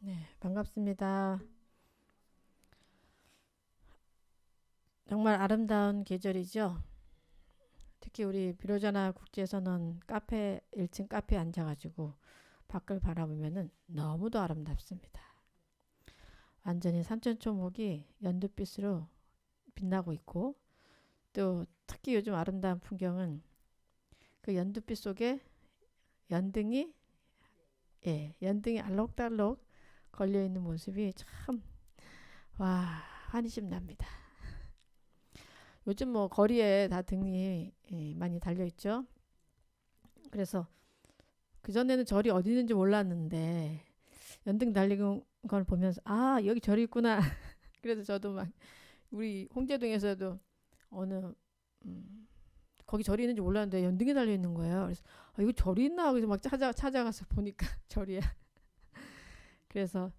네, 반갑습니다. 정말 아름다운 계절이죠. 특히 우리 비로자나 국제선언 카페 1층 카페에 앉아가지고 밖을 바라보면은 너무도 아름답습니다. 완전히 산천초목이 연두빛으로 빛나고 있고 또 특히 요즘 아름다운 풍경은 그 연두빛 속에 연등이 연등이 알록달록 걸려 있는 모습이 참 와, 환희심 납니다. 요즘 뭐 거리에 다 등이 많이 달려 있죠. 그래서 그전에는 절이 어디 있는지 몰랐는데 연등 달리는 걸 보면서 아 여기 절이 있구나. 그래서 저도 막 우리 홍제동에서도 어느 음, 거기 절이 있는지 몰랐는데 연등이 달려 있는 거예요. 그래서 아, 이거 절이 있나? 그래서 막 찾아가서 보니까 절이야. 그래서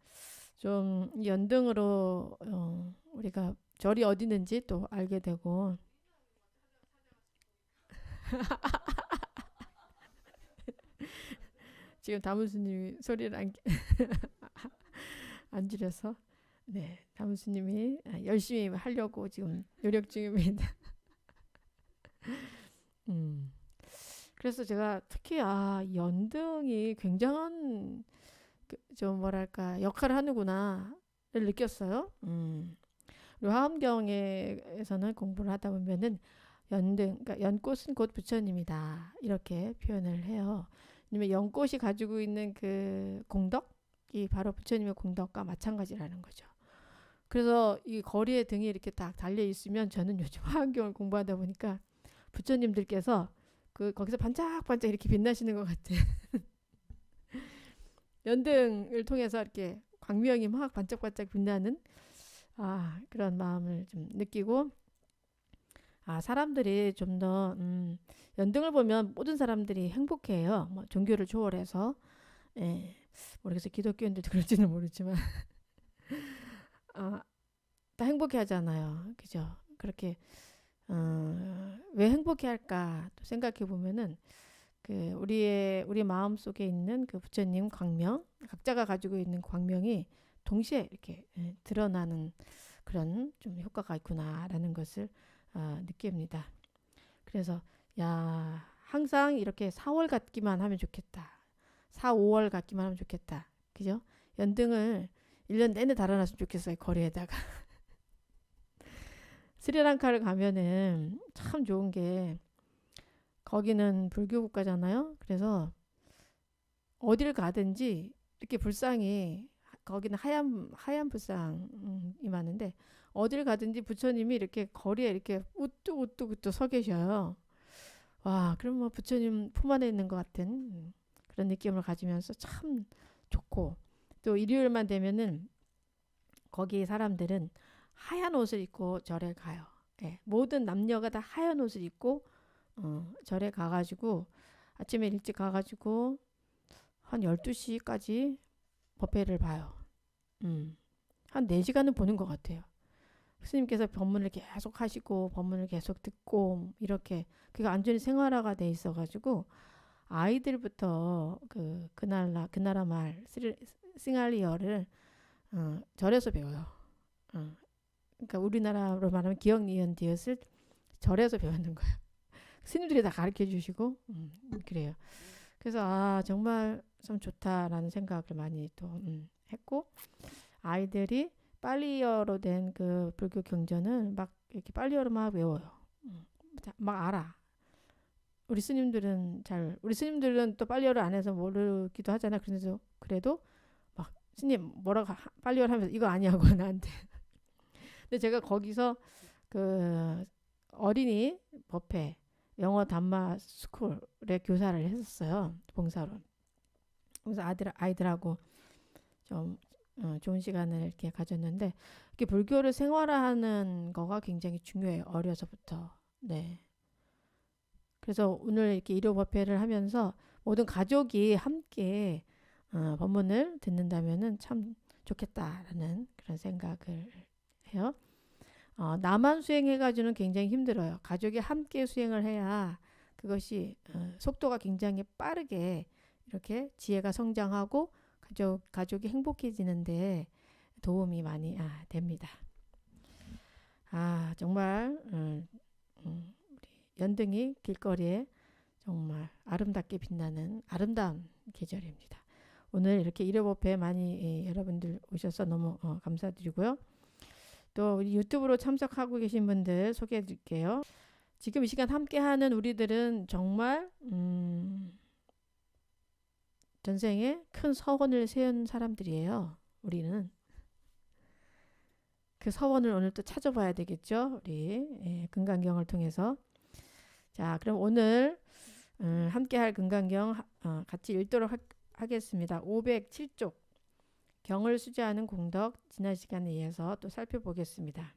좀 연등으로 우리가 절이 어디 있는지 또 알게 되고 지금 다문스님이 소리를 안 줄여서 네 다문스님이 열심히 하려고 지금 노력 중입니다. 음. 그래서 제가 특히 연등이 굉장한 좀 뭐랄까 역할을 하는구나를 느꼈어요. 그리고 화엄경에서는 공부를 하다 보면은 연등, 그러니까 연꽃은 곧 부처님이다 이렇게 표현을 해요. 왜냐면 연꽃이 가지고 있는 그 공덕이 바로 부처님의 공덕과 마찬가지라는 거죠. 그래서 이 거리에 등이 이렇게 딱 달려 있으면 저는 요즘 화엄경을 공부하다 보니까 부처님들께서 그 거기서 반짝반짝 이렇게 빛나시는 것 같아. 연등을 통해서 이렇게 광명이 막 반짝반짝 빛나는 그런 마음을 좀 느끼고 사람들이 좀 더 연등을 보면 모든 사람들이 행복해요. 뭐 종교를 초월해서 예, 모르겠어요. 기독교인들도 그럴지는 모르지만 다 행복해 하잖아요. 그죠? 그렇게 왜 행복해 할까 또 생각해 보면은 그 우리 마음 속에 있는 그 부처님 광명 각자가 가지고 있는 광명이 동시에 이렇게 드러나는 그런 좀 효과가 있구나라는 것을 느낍니다. 그래서 야 항상 이렇게 4월 같기만 하면 좋겠다. 4, 5월 같기만 하면 좋겠다. 그죠? 연등을 1년 내내 달아놨으면 좋겠어요. 거리에다가. 스리랑카를 가면은 참 좋은 게 거기는 불교 국가잖아요. 그래서 어디를 가든지 이렇게 불상이 거기는 하얀 불상이 많은데 어디를 가든지 부처님이 이렇게 거리에 이렇게 우뚝 서 계셔요. 와, 그럼 뭐 부처님 품 안에 있는 것 같은 그런 느낌을 가지면서 참 좋고 또 일요일만 되면은 거기 사람들은 하얀 옷을 입고 절에 가요. 예, 모든 남녀가 다 하얀 옷을 입고 절에 가가지고 아침에 일찍 가가지고 한 12시까지 법회를 봐요. 음, 한 4시간은 보는 것 같아요. 스님께서 법문을 계속 하시고 법문을 계속 듣고 이렇게 그게 완전히 생활화가 돼 있어가지고 아이들부터 그 나라 말 싱할리어를 절에서 배워요. 어, 그러니까 우리나라로 말하면 기억 니은 디귿을 절에서 배우는 거예요. 스님들이 다 가르쳐 주시고 그래요. 그래서 정말 좀 좋다라는 생각을 많이 또 했고 아이들이 빨리어로 된 그 불교 경전을 막 이렇게 빨리어로 막 외워요. 막 알아. 우리 스님들은 또 빨리어를 안 해서 모르기도 하잖아. 그래서 그래도 막 스님 뭐라고 빨리어를 하면서 이거 아니냐고 나한테. 근데 제가 거기서 그 어린이 법회 영어 담마 스쿨에 교사를 했었어요. 봉사로. 그래서 아이들하고 좀 좋은 시간을 이렇게 가졌는데 이렇게 불교를 생활화하는 거가 굉장히 중요해요. 어려서부터. 네. 그래서 오늘 이렇게 일요법회를 하면서 모든 가족이 함께 법문을 듣는다면은 참 좋겠다라는 그런 생각을 해요. 나만 수행해가지고는 굉장히 힘들어요. 가족이 함께 수행을 해야 그것이 속도가 굉장히 빠르게 이렇게 지혜가 성장하고 가족이 행복해지는데 도움이 많이 됩니다. 정말 우리 연등이 길거리에 정말 아름답게 빛나는 아름다운 계절입니다. 오늘 이렇게 일요법회 많이 여러분들 오셔서 너무 감사드리고요. 또 우리 유튜브로 참석하고 계신 분들 소개해 드릴게요. 지금 이 시간 함께하는 우리들은 정말 전생에 큰 서원을 세운 사람들이에요. 우리는 그 서원을 오늘 또 찾아봐야 되겠죠. 우리 금강경을 통해서. 자, 그럼 오늘 함께할 금강경 같이 읽도록 하겠습니다. 507쪽 경을 수제하는 공덕 지난 시간에 이어서 또 살펴보겠습니다.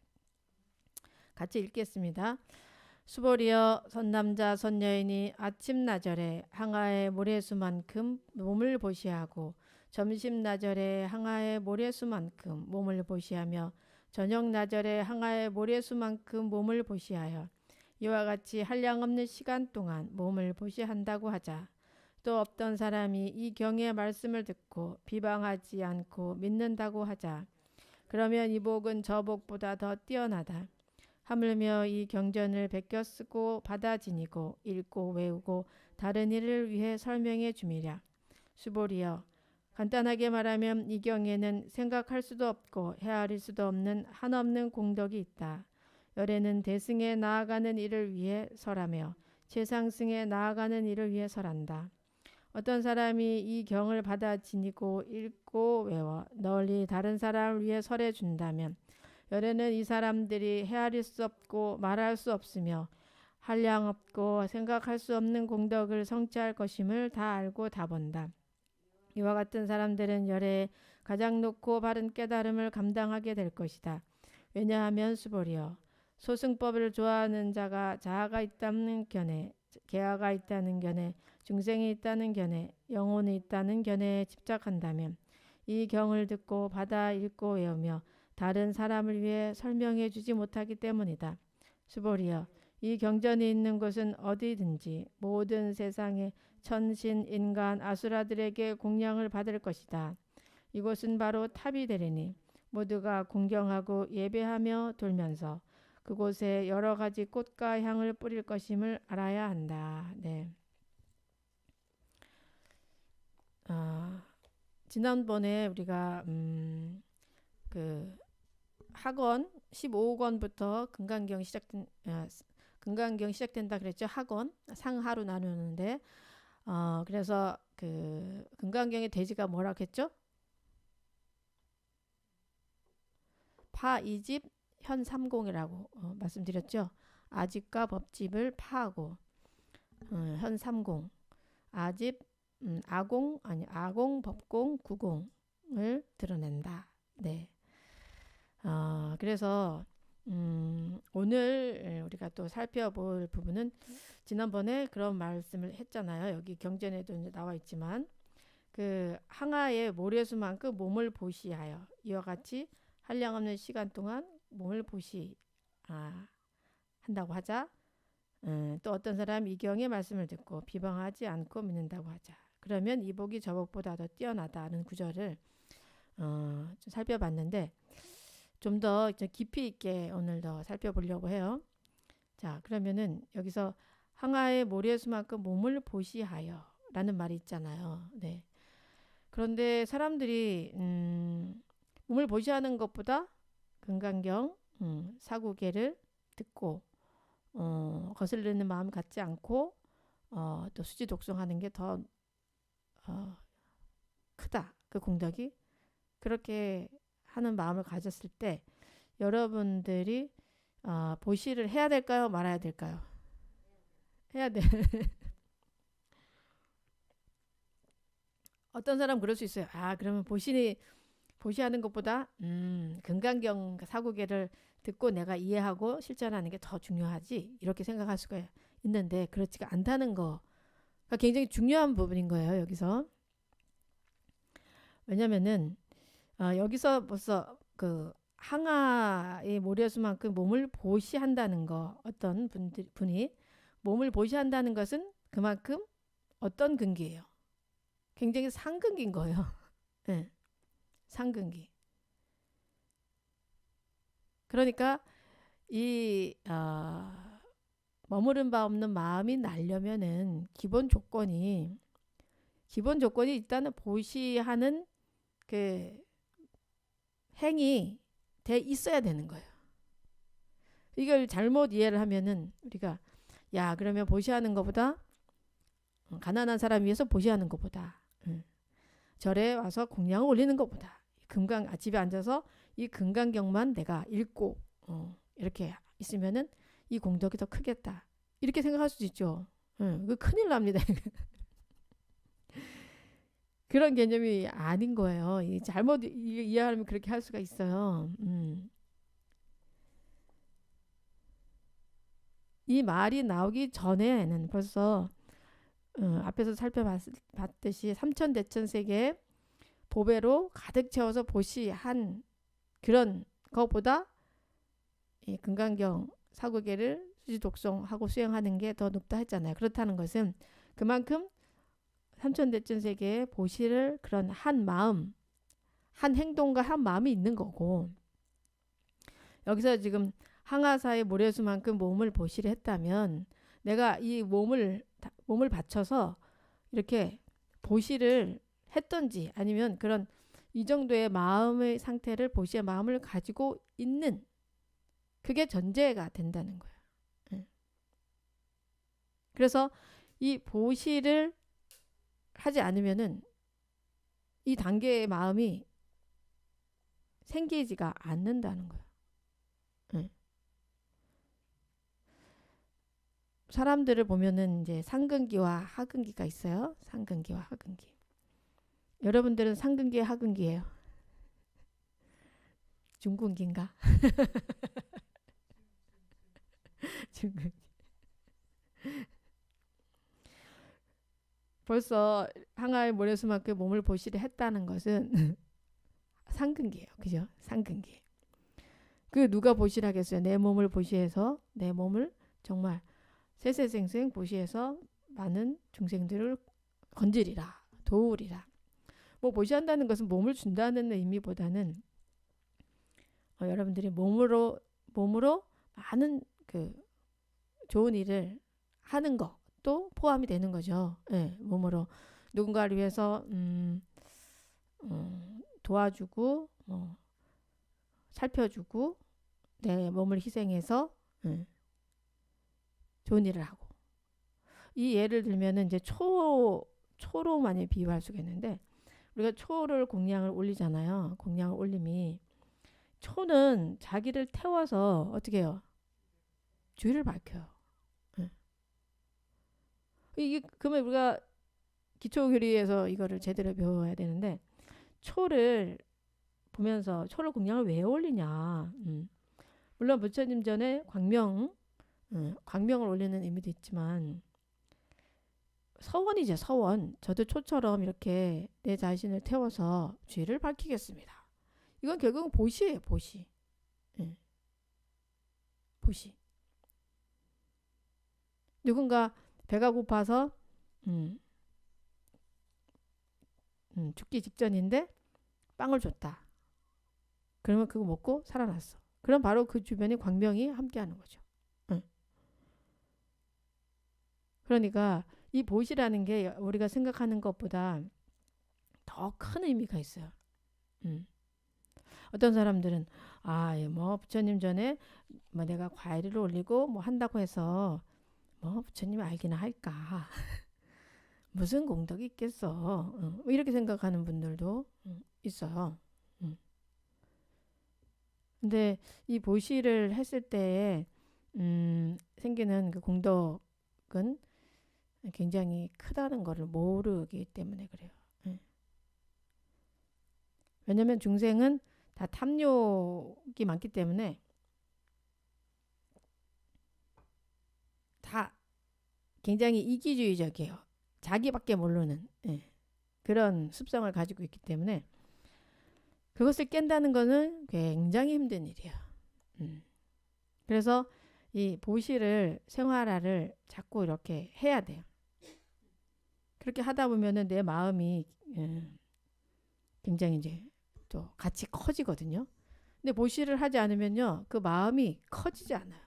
같이 읽겠습니다. 수보리여 선남자 선여인이 아침나절에 항아의 모래수만큼 몸을 보시하고 점심나절에 항아의 모래수만큼 몸을 보시하며 저녁나절에 항아의 모래수만큼 몸을 보시하여 이와 같이 한량없는 시간 동안 몸을 보시한다고 하자. 또 어떤 사람이 이 경의 말씀을 듣고 비방하지 않고 믿는다고 하자. 그러면 이 복은 저 복보다 더 뛰어나다. 하물며 이 경전을 베껴 쓰고 받아 지니고 읽고 외우고 다른 이를 위해 설명해 줌이랴. 수보리여 간단하게 말하면 이 경에는 생각할 수도 없고 헤아릴 수도 없는 한없는 공덕이 있다. 열에는 대승에 나아가는 일을 위해 설하며 최상승에 나아가는 일을 위해 설한다. 어떤 사람이 이 경을 받아 지니고 읽고 외워 널리 다른 사람을 위해 설해 준다면 열에는 이 사람들이 헤아릴 수 없고 말할 수 없으며 한량 없고 생각할 수 없는 공덕을 성취할 것임을 다 알고 다 본다. 이와 같은 사람들은 열에 가장 높고 바른 깨달음을 감당하게 될 것이다. 왜냐하면 수보리여 소승법을 좋아하는 자가 자아가 있다는 견해, 계아가 있다는 견해, 중생이 있다는 견해, 영혼이 있다는 견해에 집착한다면 이 경을 듣고 받아 읽고 외우며 다른 사람을 위해 설명해 주지 못하기 때문이다. 수보리여 이 경전이 있는 곳은 어디든지 모든 세상의 천신, 인간, 아수라들에게 공양을 받을 것이다. 이곳은 바로 탑이 되리니 모두가 공경하고 예배하며 돌면서 그곳에 여러 가지 꽃과 향을 뿌릴 것임을 알아야 한다. 네. 지난번에 우리가 그 학원 15권부터 금강경 시작된다 그랬죠. 학원 상하로 나누는데 그래서 그 금강경의 대지가 뭐라고 했죠? 파 2집 현 3공이라고 말씀드렸죠. 아집과 법집을 파하고 현 3공 아집 아공 법공 구공을 드러낸다. 네. 그래서 오늘 우리가 또 살펴볼 부분은 지난번에 그런 말씀을 했잖아요. 여기 경전에도 이제 나와 있지만 그 항아의 모래수만큼 몸을 보시하여 이와 같이 한량없는 시간 동안 몸을 한다고 하자. 또 어떤 사람이 이 경의 말씀을 듣고 비방하지 않고 믿는다고 하자. 그러면 이 복이 저 복보다 더 뛰어나다는 구절을 좀 살펴봤는데 좀 더 깊이 있게 오늘 더 살펴보려고 해요. 자, 그러면은 여기서 항아의 모래수만큼 몸을 보시하여 라는 말이 있잖아요. 네. 그런데 사람들이 몸을 보시하는 것보다 금강경 사구계를 듣고 거슬리는 마음 갖지 않고 또 수지 독송하는 게 더 크다. 그 공덕이 그렇게 하는 마음을 가졌을 때 여러분들이 보시를 해야 될까요? 말아야 될까요? 해야 돼. 어떤 사람 그럴 수 있어요. 그러면 보시하는 것보다 금강경 사구계를 듣고 내가 이해하고 실천하는 게 더 중요하지 이렇게 생각할 수가 있는데 그렇지가 않다는 거가 굉장히 중요한 부분인 거예요. 여기서 왜냐면은 여기서 벌써 그 항아의 모래수만큼 몸을 보시한다는 거 어떤 분이 몸을 보시한다는 것은 그만큼 어떤 근기예요. 굉장히 상근기인 거예요. 예, 상근기. 그러니까 이 머무른 바 없는 마음이 나려면은 기본 조건이 일단은 보시하는 그 행이 돼 있어야 되는 거예요. 이걸 잘못 이해를 하면은 우리가 야 그러면 보시하는 것보다 가난한 사람 위해서 보시하는 것보다 절에 와서 공양을 올리는 것보다 집에 앉아서 이 금강경만 내가 읽고 이렇게 있으면은 이 공덕이 더 크겠다 이렇게 생각할 수도 있죠. 그 큰일 납니다. 그런 개념이 아닌 거예요. 잘못 이해하면 그렇게 할 수가 있어요. 이 말이 나오기 전에는 벌써 앞에서 살펴봤듯이 삼천대천세계의 보배로 가득 채워서 보시한 그런 것보다 이 금강경 사구계를 수지독송하고 수행하는 게 더 높다 했잖아요. 그렇다는 것은 그만큼 삼천대천세계의 보시를 그런 한 마음, 한 행동과 한 마음이 있는 거고 여기서 지금 항아사의 모래수만큼 몸을 보시를 했다면 내가 이 몸을 바쳐서 이렇게 보시를 했던지 아니면 그런 이 정도의 마음의 상태를 보시의 마음을 가지고 있는 그게 전제가 된다는 거예요. 그래서 이 보시를 하지 않으면은 이 단계의 마음이 생기지가 않는다는 거예요. 사람들을 보면은 이제 상근기와 하근기가 있어요. 상근기와 하근기. 여러분들은 상근기에 하근기예요. 중근기인가? 중근기. 벌써 항아의 모래수만큼 몸을 보시를 했다는 것은 상근기예요. 그죠? 상근기. 그 누가 보시라겠어요? 내 몸을 보시해서 내 몸을 정말 세세생생 보시해서 많은 중생들을 건지리라 도우리라. 뭐 보시한다는 것은 몸을 준다는 의미보다는 여러분들이 몸으로 많은 그 좋은 일을 하는 것도 포함이 되는 거죠. 네, 몸으로 누군가를 위해서 도와주고 살펴주고 내 몸을 희생해서 좋은 일을 하고 이 예를 들면은 이제 초로 많이 비유할 수가 있는데 우리가 초를 공양을 올리잖아요. 공양을 올림이 초는 자기를 태워서 어떻게 해요? 주의를 밝혀요. 이게 그러면 우리가 기초교리에서 이거를 제대로 배워야 되는데 초를 보면서 초를 공양을 왜 올리냐? 물론 부처님 전에 광명을 올리는 의미도 있지만 서원이죠. 서원. 저도 초처럼 이렇게 내 자신을 태워서 죄를 밝히겠습니다. 이건 결국은 보시예요. 보시. 보시. 누군가 배가 고파서 죽기 직전인데 빵을 줬다. 그러면 그거 먹고 살아났어. 그럼 바로 그 주변에 광명이 함께하는 거죠. 그러니까 이 보시라는 게 우리가 생각하는 것보다 더 큰 의미가 있어요. 어떤 사람들은 뭐 부처님 전에 뭐 내가 과일을 올리고 뭐 한다고 해서 뭐 부처님 알기나 할까 무슨 공덕이 있겠어 이렇게 생각하는 분들도 있어요. 근데 이 보시를 했을 때 생기는 그 공덕은 굉장히 크다는 것을 모르기 때문에 그래요. 왜냐하면 중생은 다 탐욕이 많기 때문에 다 굉장히 이기주의적이에요. 자기밖에 모르는 그런 습성을 가지고 있기 때문에 그것을 깬다는 것은 굉장히 힘든 일이에요. 그래서 이 보시를 생활화를 자꾸 이렇게 해야 돼요. 그렇게 하다 보면은 내 마음이 굉장히 이제 또 같이 커지거든요. 근데 보시를 하지 않으면요, 그 마음이 커지지 않아요.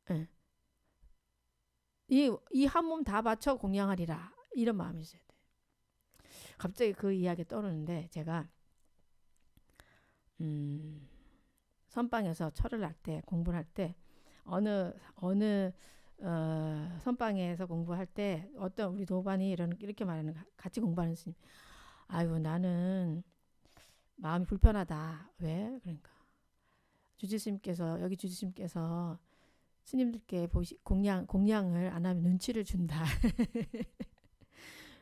예. 이 한 몸 다 바쳐 공양하리라, 이런 마음이 있어야 돼. 갑자기 그 이야기 떠오르는데, 제가 선방에서 철을 할 때, 공부를 할 때, 어느 선방에서 공부할 때 어떤 우리 도반이 이렇게 말하는 거, 같이 공부하는 스님, 아유 나는 마음이 불편하다. 왜? 그러니까 여기 주지스님께서 스님들께 공양을 안 하면 눈치를 준다.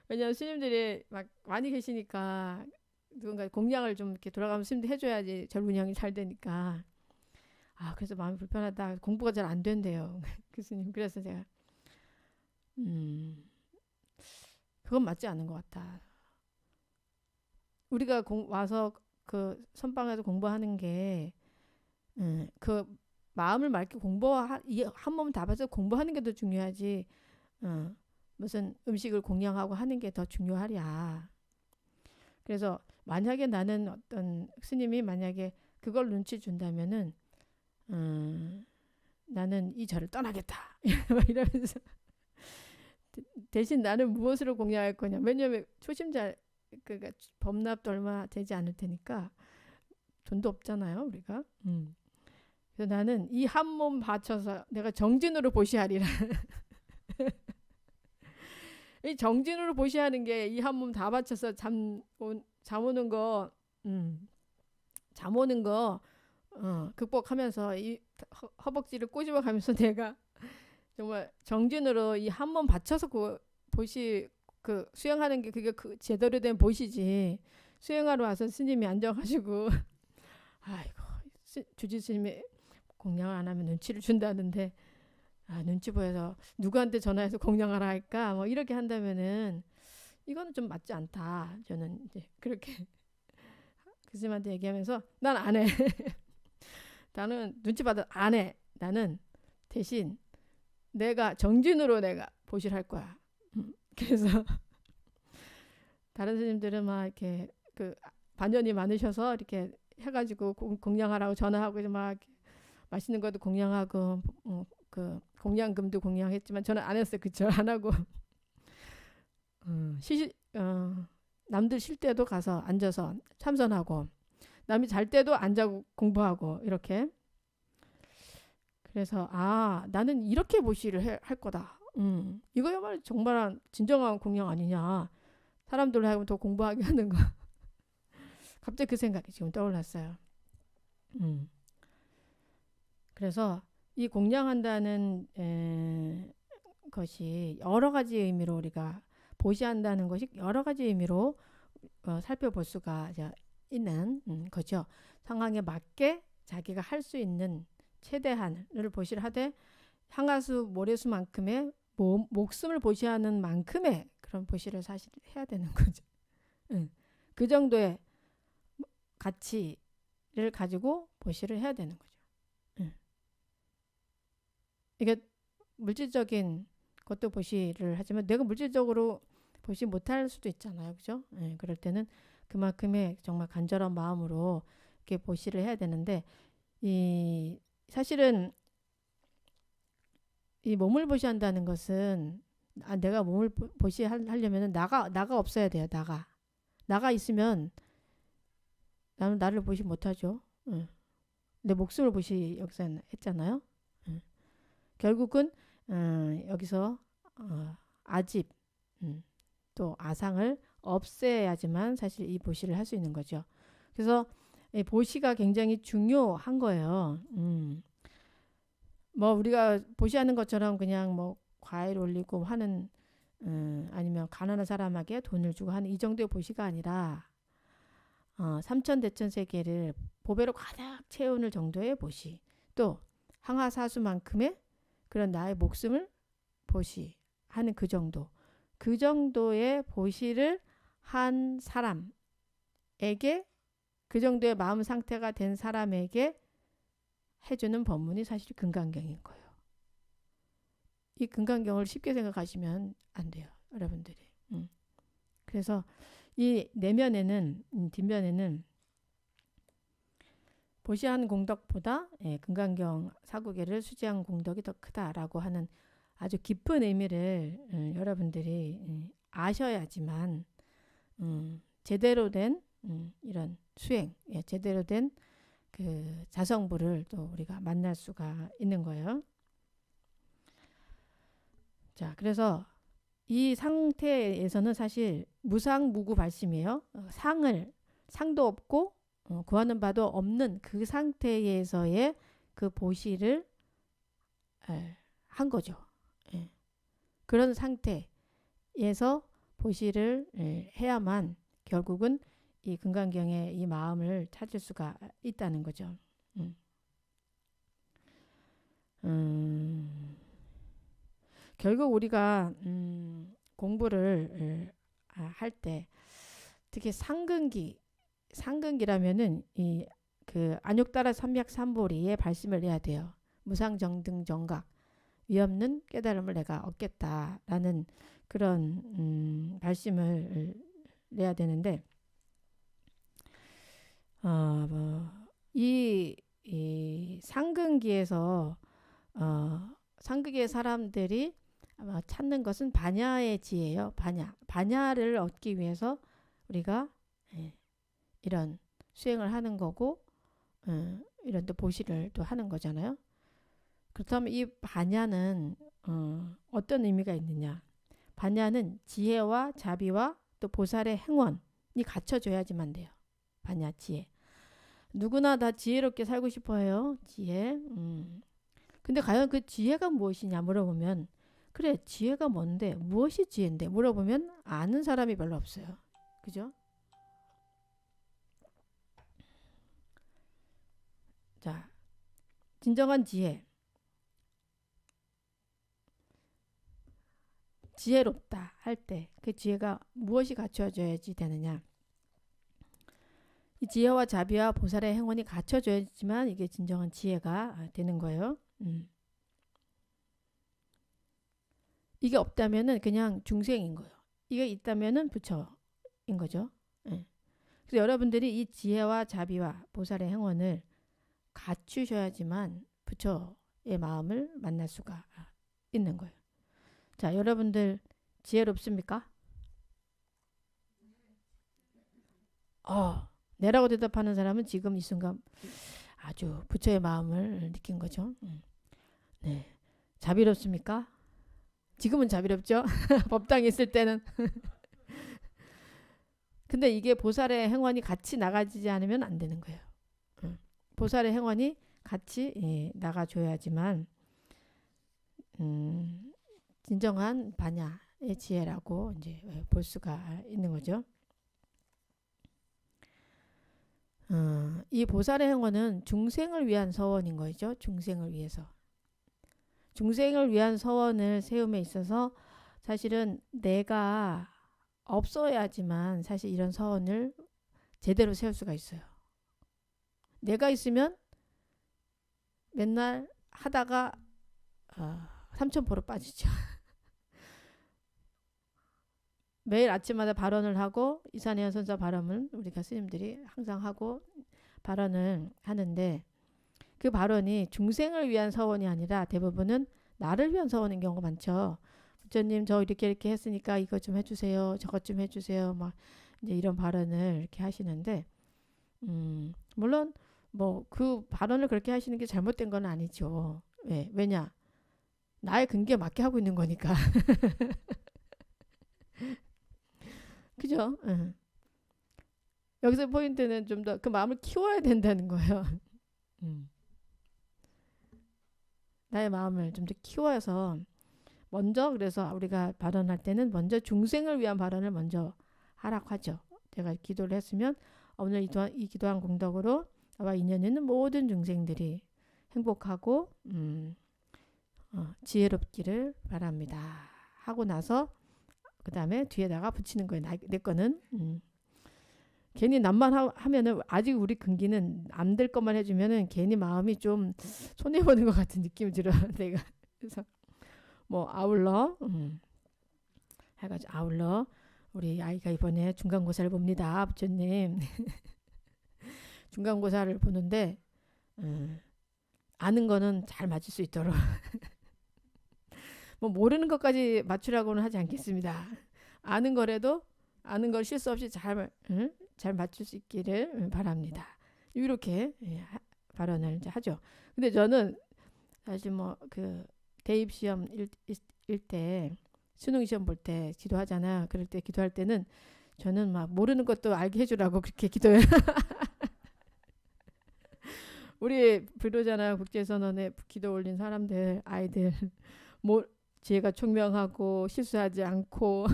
왜냐면 스님들이 막 많이 계시니까 누군가 공양을 좀 이렇게 돌아가면 스님들 해줘야지 절 운영이 잘 되니까. 그래서 마음이 불편하다. 공부가 잘 안 된대요. 교수님. 그래서 제가 그건 맞지 않는 것 같다. 우리가 와서 그 선방에서 공부하는 게 그 마음을 맑게 한 몸 다 봐서 공부하는 게 더 중요하지. 무슨 음식을 공양하고 하는 게 더 중요하랴. 그래서 만약에 나는 어떤 스님이 만약에 그걸 눈치 준다면은 나는 이 절을 떠나겠다. 이러면서 대신 나는 무엇으로 공양할 거냐. 왜냐면 초심자 그러니까 범납도 얼마 되지 않을 테니까 돈도 없잖아요, 우리가. 그래서 나는 이 한 몸 바쳐서 내가 정진으로 보시하리라. 이 정진으로 보시하는 게 이 한 몸 다 바쳐서 잠 오는 거, 잠 오는 거 극복하면서 이 허벅지를 꼬집어 가면서 내가 정말 정진으로 이 한 몸 바쳐서 그 수행하는 게 그게 그 제대로 된 보시지. 수행하러 와서 스님이 앉아가지고 아이고 주지 스님이 공양을 안 하면 눈치를 준다는데 눈치 보여서 누구한테 전화해서 공양하라 할까 뭐 이렇게 한다면은 이거는 좀 맞지 않다. 저는 이제 그렇게 교수님한테 얘기하면서 난 안 해. 나는 눈치 받아 안 해. 나는 대신 내가 정진으로 내가 보실할 거야. 그래서 다른 스님들은 막 이렇게 그 반연이 많으셔서 이렇게 해가지고 공양하라고 전화하고 막 맛있는 것도 공양하고 그 공양금도 공양했지만 저는 안 했어요. 그쵸? 안 하고 남들 쉴 때도 가서 앉아서 참선하고 남이 잘 때도 앉아고 공부하고 이렇게. 그래서 나는 이렇게 보시를 할 거다. 이거야말로 정말 진정한 공양 아니냐. 사람들로 하여금 더 공부하게 하는 거. 갑자기 그 생각이 지금 떠올랐어요. 그래서 이 공양한다는 것이 여러 가지 의미로 우리가 보시한다는 것이 여러 가지 의미로 살펴볼 수가 있는 거죠. 상황에 맞게 자기가 할 수 있는 최대한을 보시하되 향하수 모래수만큼의 목숨을 보시하는 만큼의 그런 보시를 사실 해야 되는 거죠. 그 정도의 가치를 가지고 보시를 해야 되는 거죠. 이게 물질적인 것도 보시를 하지만 내가 물질적으로 보시 못할 수도 있잖아요. 그죠? 그럴 때는 그만큼의 정말 간절한 마음으로 이렇게 보시를 해야 되는데 사실은 이 몸을 보시한다는 것은 내가 몸을 보시하려면 나가 없어야 돼요. 나가 있으면 나는 나를 보시 못하죠. 내 목숨을 보시 여기서 했잖아요. 결국은 여기서 아집 또 아상을 없애야지만 사실 이 보시를 할 수 있는 거죠. 그래서 이 보시가 굉장히 중요한 거예요. 뭐 우리가 보시하는 것처럼 그냥 뭐 과일 올리고 하는 아니면 가난한 사람에게 돈을 주고 하는 이 정도의 보시가 아니라 삼천대천세계를 보배로 가득 채우는 정도의 보시, 또 항하사수만큼의 그런 나의 목숨을 보시하는 그 정도의 보시를 한 사람에게, 그 정도의 마음 상태가 된 사람에게 해주는 법문이 사실 금강경인 거예요. 이 금강경을 쉽게 생각하시면 안 돼요, 여러분들이. 그래서 이 내면에는 뒷면에는 보시한 공덕보다 금강경 사구계를 수지한 공덕이 더 크다라고 하는 아주 깊은 의미를 여러분들이 아셔야지만 제대로 된 이런 수행, 제대로 된 그 자성부를 또 우리가 만날 수가 있는 거예요. 자, 그래서 이 상태에서는 사실 무상무구 발심이에요. 상도 없고 구하는 바도 없는 그 상태에서의 그 보시를 한 거죠. 그런 상태에서 보시를 해야만 결국은 이 금강경의 이 마음을 찾을 수가 있다는 거죠. 결국 우리가 공부를 할 때 특히 상근기라면은 이 그 안욕따라 삼맥삼보리에 발심을 해야 돼요. 무상정등정각 위없는 깨달음을 내가 얻겠다라는 그런 발심을 내야 되는데 이 상근기에서 상극의 사람들이 찾는 것은 반야의 지혜예요. 반야를 얻기 위해서 우리가 이런 수행을 하는 거고 이런 또 보시를 또 하는 거잖아요. 그렇다면 이 반야는 어떤 의미가 있느냐? 반야는 지혜와 자비와 또 보살의 행원이 갖춰져야지만 돼요. 반야 지혜. 누구나 다 지혜롭게 살고 싶어 해요. 지혜. 근데 과연 그 지혜가 무엇이냐 물어보면 그래 지혜가 뭔데 무엇이 지혜인데 물어보면 아는 사람이 별로 없어요. 그죠? 자, 진정한 지혜롭다 할 때 그 지혜가 무엇이 갖춰져야지 되느냐? 이 지혜와 자비와 보살의 행원이 갖춰져야지만 이게 진정한 지혜가 되는 거예요. 이게 없다면은 그냥 중생인 거예요. 이게 있다면은 부처인 거죠. 그래서 여러분들이 이 지혜와 자비와 보살의 행원을 갖추셔야지만 부처의 마음을 만날 수가 있는 거예요. 자, 여러분들 지혜롭습니까? 네라고 대답하는 사람은 지금 이 순간 아주 부처의 마음을 느낀 거죠. 네. 자비롭습니까? 지금은 자비롭죠. 법당에 있을 때는. 근데 이게 보살의 행원이 같이 나가지지 않으면 안 되는 거예요. 보살의 행원이 같이 나가줘야지만 진정한 반야의 지혜라고 이제 볼 수가 있는 거죠. 이 보살의 행원은 중생을 위한 서원인 거죠. 중생을 위해서. 중생을 위한 서원을 세움에 있어서 사실은 내가 없어야지만 사실 이런 서원을 제대로 세울 수가 있어요. 내가 있으면 맨날 하다가 삼천포로 빠지죠. 매일 아침마다 발언을 하고 이산해연 선사 발언은 우리가 스님들이 항상 하고 발언을 하는데 그 발언이 중생을 위한 서원이 아니라 대부분은 나를 위한 서원인 경우가 많죠. 부처님 저 이렇게 했으니까 이것 좀 해주세요. 저것 좀 해주세요. 막 이제 이런 발언을 이렇게 하시는데 물론 뭐 그 발언을 그렇게 하시는 게 잘못된 건 아니죠. 왜냐? 나의 근기에 맞게 하고 있는 거니까. 그죠? 여기서 포인트는 좀 더 그 마음을 키워야 된다는 거예요. 나의 마음을 좀 더 키워서 먼저 그래서 우리가 발언할 때는 먼저 중생을 위한 발언을 먼저 하라고 하죠. 제가 기도를 했으면 오늘 이 기도한 공덕으로 나와 인연 있는 모든 중생들이 행복하고 지혜롭기를 바랍니다. 하고 나서 그 다음에 뒤에다가 붙이는 거예요. 내 거는 괜히 남만 하면은 아직 우리 근기는 안 될 것만 해주면은 괜히 마음이 좀 손해 보는 것 같은 느낌이 들어요. 내가 그래서 뭐 아울러 해가지고 아울러 우리 아이가 이번에 중간고사를 봅니다. 부처님. 중간고사를 보는데 아는 거는 잘 맞출 수 있도록 뭐 모르는 것까지 맞추라고는 하지 않겠습니다. 아는 거라도 아는 걸 실수 없이 잘 맞출 수 있기를 바랍니다. 이렇게 발언을 이제 하죠. 근데 저는 사실 뭐 그 대입 시험 일 때 수능 시험 볼 때 기도하잖아요. 그럴 때 기도할 때는 저는 막 모르는 것도 알게 해주라고 그렇게 기도해요. 우리 불도잖아 국제선언에 기도 올린 사람들 아이들 뭐 지혜가 총명하고 실수하지 않고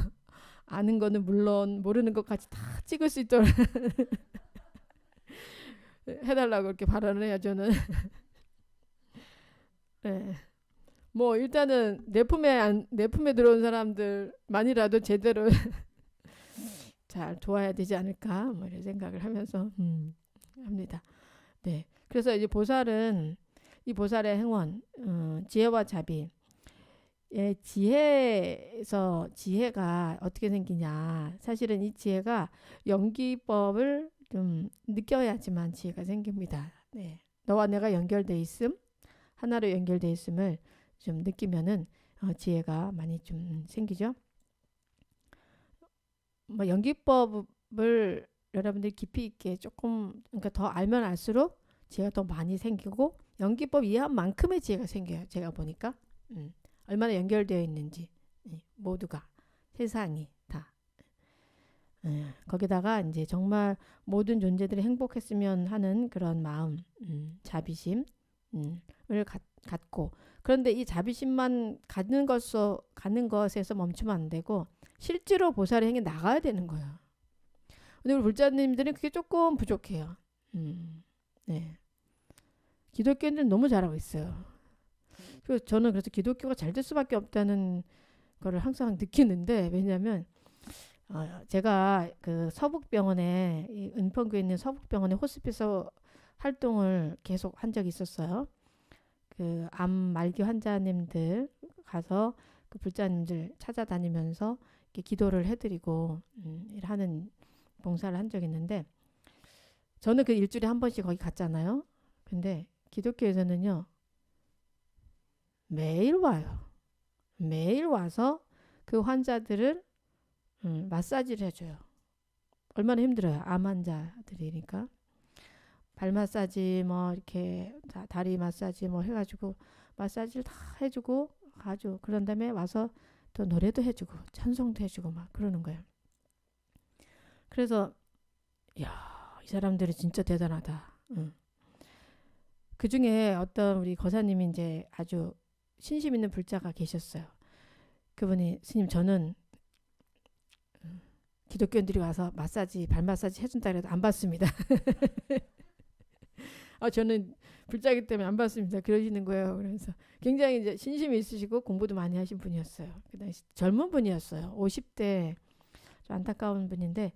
아는 거는 물론 모르는 것까지 다 찍을 수 있도록 해달라고 이렇게 발언을 해요. 저는 네. 뭐 일단은 내 품에 들어온 사람들만이라도 제대로 잘 도와야 되지 않을까 뭐 이런 생각을 하면서 합니다. 네. 그래서 이제 보살은 이 보살의 행원, 지혜와 자비. 예, 지혜에서 지혜가 어떻게 생기냐? 사실은 이 지혜가 연기법을 좀 느껴야지만 지혜가 생깁니다. 네. 너와 내가 연결돼 있음, 하나로 연결돼 있음을 좀 느끼면은 지혜가 많이 좀 생기죠. 뭐 연기법을 여러분들이 깊이 있게 조금 그러니까 더 알면 알수록 지혜가 더 많이 생기고 연기법 이해한 만큼의 지혜가 생겨요. 제가 보니까 얼마나 연결되어 있는지 모두가 세상이 다 거기다가 이제 정말 모든 존재들이 행복했으면 하는 그런 마음, 자비심을 갖고 그런데 이 자비심만 갖는 것에서 멈추면 안 되고 실제로 보살의 행에 나가야 되는 거예요. 근데 우리 불자님들은 그게 조금 부족해요. 네. 기독교인들은 너무 잘하고 있어요. 그래서 저는 그래서 기독교가 잘 될 수밖에 없다는 거를 항상 느끼는데 왜냐하면 제가 그 서북병원에 이 은평구에 있는 서북병원에 호스피스 활동을 계속 한 적이 있었어요. 그 암 말기 환자님들 가서 그 불자님들 찾아다니면서 이렇게 기도를 해드리고 하는 봉사를 한 적이 있는데 저는 그 일주일에 한 번씩 거기 갔잖아요. 근데 기독교에서는요 매일 와요. 매일 와서 그 환자들을 마사지를 해줘요. 얼마나 힘들어요. 암 환자들이니까. 발 마사지 뭐 이렇게 다리 마사지 뭐 해가지고 마사지를 다 해주고 아주 그런 다음에 와서 또 노래도 해주고 찬송도 해주고 막 그러는 거예요. 그래서 야, 이 사람들이 진짜 대단하다. 그 중에 어떤 우리 거사님이 이제 아주 신심 있는 불자가 계셨어요. 그분이 스님 저는 기독교인들이 와서 마사지 발 마사지 해준다 그래도 안 받습니다. 저는 불자기 때문에 안 받습니다. 그러시는 거예요. 그래서 굉장히 이제 신심이 있으시고 공부도 많이 하신 분이었어요. 그 당시 젊은 분이었어요. 50대 좀 안타까운 분인데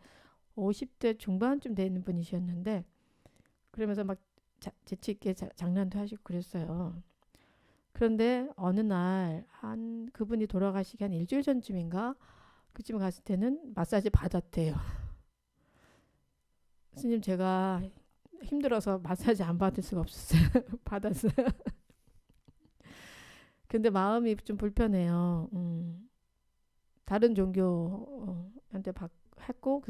50대 중반쯤 되는 분이셨는데 그러면서 막 재치 있게 장난도 하시고 그랬어요. 그런데 어느 날 한 그분이 돌아가시기 한 일주일 전쯤인가 그쯤에 갔을 때는 마사지 받았대요. 스님 제가 힘들어서 마사지 안 받을 수가 없었어요. 받았어요. 근데 마음이 좀 불편해요. 다른 종교한테 했고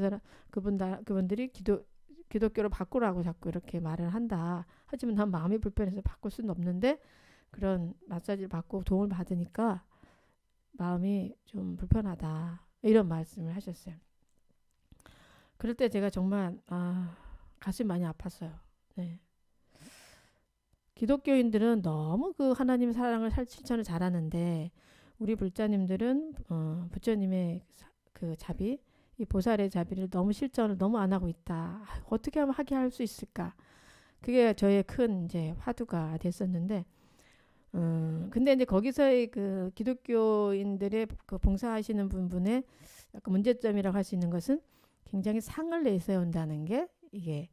그분들이 기독교로 바꾸라고 자꾸 이렇게 말을 한다. 하지만 난 마음이 불편해서 바꿀 수는 없는데 그런 마사지를 받고 도움을 받으니까 마음이 좀 불편하다. 이런 말씀을 하셨어요. 그럴 때 제가 정말 가슴이 많이 아팠어요. 네. 기독교인들은 너무 그 하나님 사랑을 실천을 잘하는데 우리 불자님들은 부처님의 그 자비, 이 보살의 자비를 너무 실천을 너무 안 하고 있다. 어떻게 하면 하게 할 수 있을까? 그게 저의 큰 이제 화두가 됐었는데, 근데 이제 거기서의 그 기독교인들의 그 봉사하시는 분의 약간 문제점이라고 할 수 있는 것은 굉장히 상을 내세워야 한다는 게 이게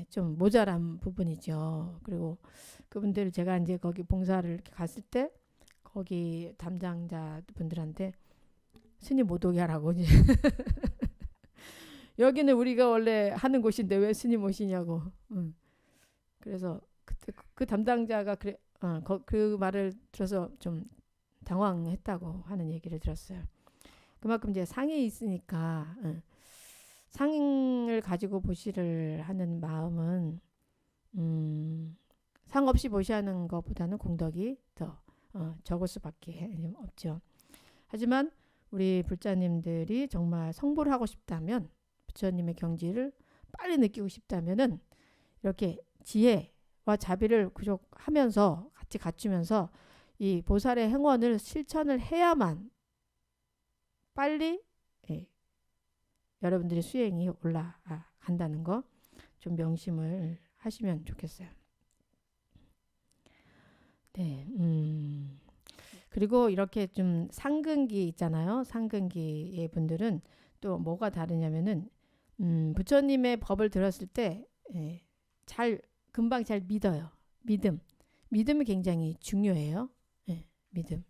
좀 모자란 부분이죠. 그리고 그분들 제가 이제 거기 봉사를 이렇게 갔을 때 거기 담당자 분들한테 스님 못 오게 하라고 이제. 여기는 우리가 원래 하는 곳인데 왜 스님 오시냐고. 그래서 그때 그 담당자가 그래 그 말을 들어서 좀 당황했다고 하는 얘기를 들었어요. 그만큼 이제 상이 있으니까 상을 가지고 보시를 하는 마음은 상 없이 보시하는 것보다는 공덕이 더 적을 수밖에 없죠. 하지만 우리 불자님들이 정말 성불을 하고 싶다면, 부처님의 경지를 빨리 느끼고 싶다면은 이렇게 지혜와 자비를 구족하면서 같이 갖추면서 이 보살의 행원을 실천을 해야만 빨리 여러분들의 수행이 올라간다는 거 좀 명심을 하시면 좋겠어요. 네, 그리고 이렇게 좀 상근기 있잖아요. 상근기의 분들은 또 뭐가 다르냐면은 부처님의 법을 들었을 때 금방 잘 믿어요. 믿음이 굉장히 중요해요. 믿음.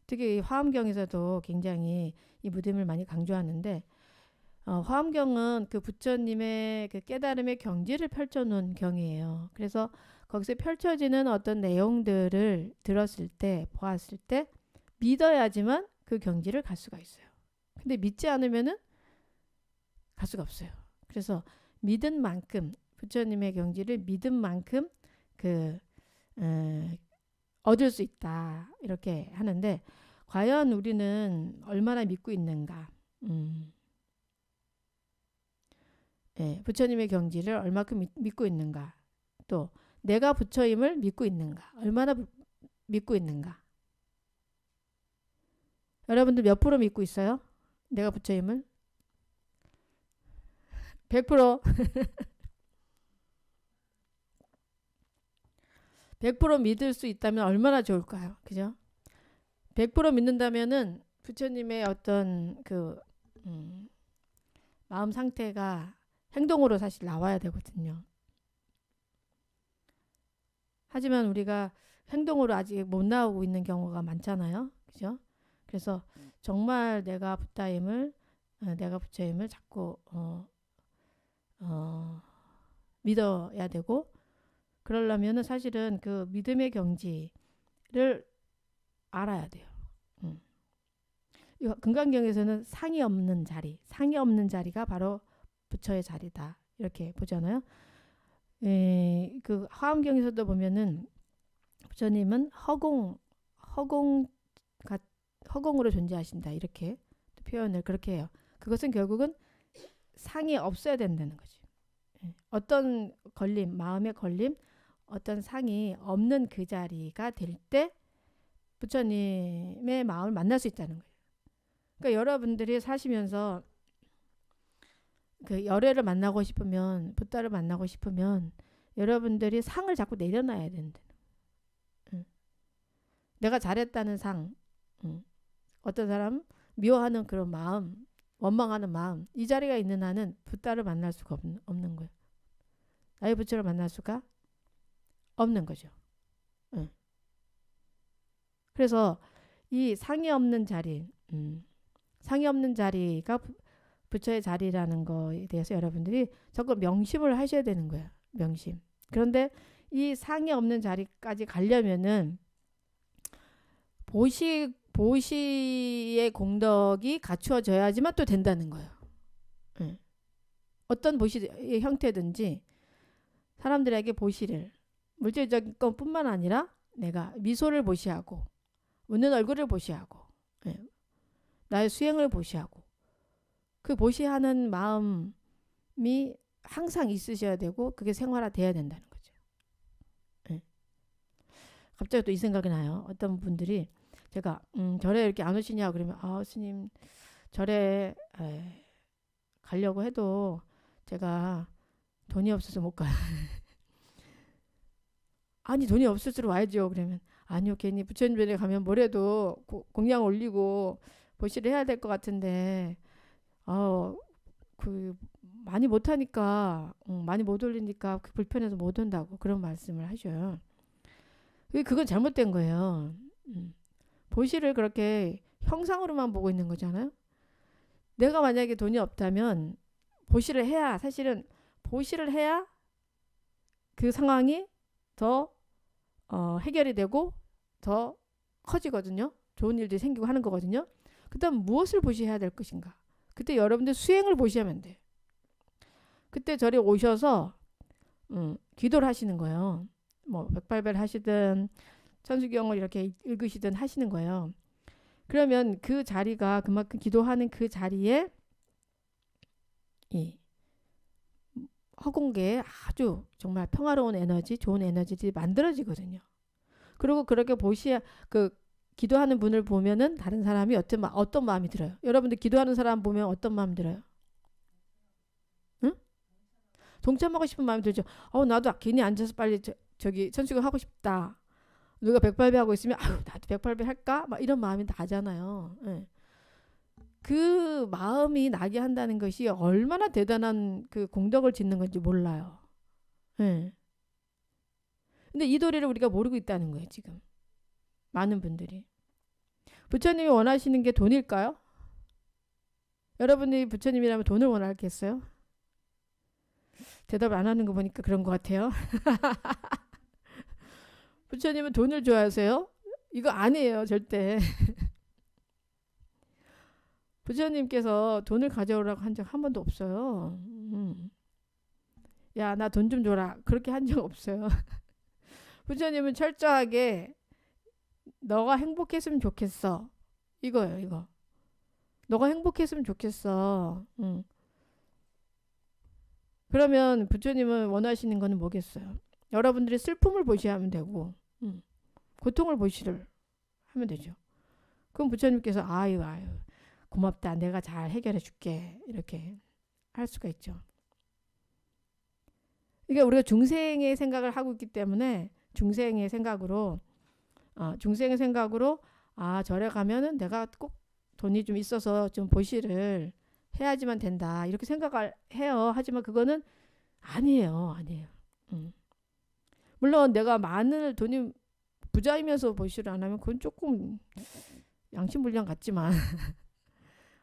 특히 화엄경에서도 굉장히 이 믿음을 많이 강조하는데 화엄경은 그 부처님의 그 깨달음의 경지를 펼쳐놓은 경이에요. 그래서 거기서 펼쳐지는 어떤 내용들을 들었을 때, 보았을 때 믿어야지만 그 경지를 갈 수가 있어요. 근데 믿지 않으면은 갈 수가 없어요. 그래서 믿은 만큼, 부처님의 경지를 믿은 만큼 얻을 수 있다 이렇게 하는데, 과연 우리는 얼마나 믿고 있는가? 부처님의 경지를 얼마큼 믿고 있는가? 또 내가 부처임을 믿고 있는가? 얼마나 믿고 있는가? 여러분들 몇 프로 믿고 있어요? 내가 부처임을? 100%. 100% 믿을 수 있다면 얼마나 좋을까요? 그죠? 100% 믿는다면은 부처님의 어떤 마음 상태가 행동으로 사실 나와야 되거든요. 하지만 우리가 행동으로 아직 못 나오고 있는 경우가 많잖아요. 그죠? 그래서 정말 내가 부처임을 자꾸 믿어야 되고, 그러려면은 사실은 그 믿음의 경지를 알아야 돼요. 금강경에서는 상이 없는 자리가 바로 부처의 자리다 이렇게 보잖아요. 그 화엄경에서도 보면은 부처님은 허공으로 존재하신다 이렇게 표현을 그렇게 해요. 그것은 결국은 상이 없어야 된다는 거지. 어떤 걸림, 마음의 걸림, 어떤 상이 없는 그 자리가 될 때 부처님의 마음을 만날 수 있다는 거예요. 그러니까 여러분들이 사시면서 그 열애를 만나고 싶으면, 붓다를 만나고 싶으면 여러분들이 상을 자꾸 내려놔야 된다. 내가 잘했다는 상, 어떤 사람 미워하는 그런 마음, 원망하는 마음, 이 자리가 있는 한은 붓다를 만날 수가 없는 거예요. 나의 부처를 만날 수가 없는 거죠. 그래서 이 상이 없는 자리가 부처의 자리라는 거에 대해서 여러분들이 자꾸 명심을 하셔야 되는 거예요. 명심. 그런데 이 상이 없는 자리까지 가려면은 보시의 공덕이 갖추어져야지만 또 된다는 거예요. 어떤 보시의 형태든지 사람들에게 보시를, 물질적인 것뿐만 아니라 내가 미소를 보시하고 웃는 얼굴을 보시하고 나의 수행을 보시하고, 그 보시하는 마음이 항상 있으셔야 되고 그게 생활화돼야 된다는 거죠. 갑자기 또 이 생각이 나요. 어떤 분들이 제가 절에 이렇게 안 오시냐 그러면 스님 절에 가려고 해도 제가 돈이 없어서 못 가요. 아니 돈이 없을수록 와야죠. 그러면 아니요, 괜히 부처님 전에 가면 뭐래도 공양 올리고 보시를 해야 될 것 같은데 많이 못하니까 많이 못 올리니까 불편해서 못 온다고 그런 말씀을 하셔요. 그건 잘못된 거예요. 보시를 그렇게 형상으로만 보고 있는 거잖아요. 내가 만약에 돈이 없다면 보시를 해야, 사실은 보시를 해야 그 상황이 더 해결이 되고 더 커지거든요. 좋은 일들이 생기고 하는 거거든요. 그다음 무엇을 보시해야 될 것인가? 그때 여러분들 수행을 보시하면 돼. 그때 절에 오셔서 기도를 하시는 거예요. 뭐 백발배를 하시든 천수경을 이렇게 읽으시든 하시는 거예요. 그러면 그 자리가 그만큼 기도하는 그 자리에 이 허공계에 아주 정말 평화로운 에너지, 좋은 에너지들이 만들어지거든요. 그리고 그렇게 그 기도하는 분을 보면은 다른 사람이 어떤 마음이 들어요? 여러분들 기도하는 사람 보면 어떤 마음 들어요? 응? 동참하고 싶은 마음이 들죠. 나도 괜히 앉아서 빨리 저기 천수경 하고 싶다. 누가 백발배 하고 있으면 나도 백발배 할까? 막 이런 마음이 나잖아요. 예. 그 마음이 나게 한다는 것이 얼마나 대단한 그 공덕을 짓는 건지 몰라요. 예. 근데 이 도리를 우리가 모르고 있다는 거예요, 지금. 많은 분들이. 부처님이 원하시는 게 돈일까요? 여러분이 부처님이라면 돈을 원하겠어요? 대답을 안 하는 거 보니까 그런 것 같아요. 부처님은 돈을 좋아하세요? 이거 아니에요, 절대. 부처님께서 돈을 가져오라고 한 적 한 번도 없어요. 야, 나 돈 좀 줘라. 그렇게 한 적 없어요. 부처님은 철저하게 너가 행복했으면 좋겠어. 이거예요, 이거. 너가 행복했으면 좋겠어. 그러면 부처님은 원하시는 거는 뭐겠어요? 여러분들이 슬픔을 보셔야 하면 되고, 고통을 보시를 하면 되죠. 그럼 부처님께서 아유 고맙다. 내가 잘 해결해 줄게. 이렇게 할 수가 있죠. 그러니까 우리가 중생의 생각을 하고 있기 때문에 중생의 생각으로 절에 가면은 내가 꼭 돈이 좀 있어서 좀 보시를 해야지만 된다. 이렇게 생각을 해요. 하지만 그거는 아니에요. 물론 내가 많은 돈이 부자이면서 보시를 안 하면 그건 조금 양심불량 같지만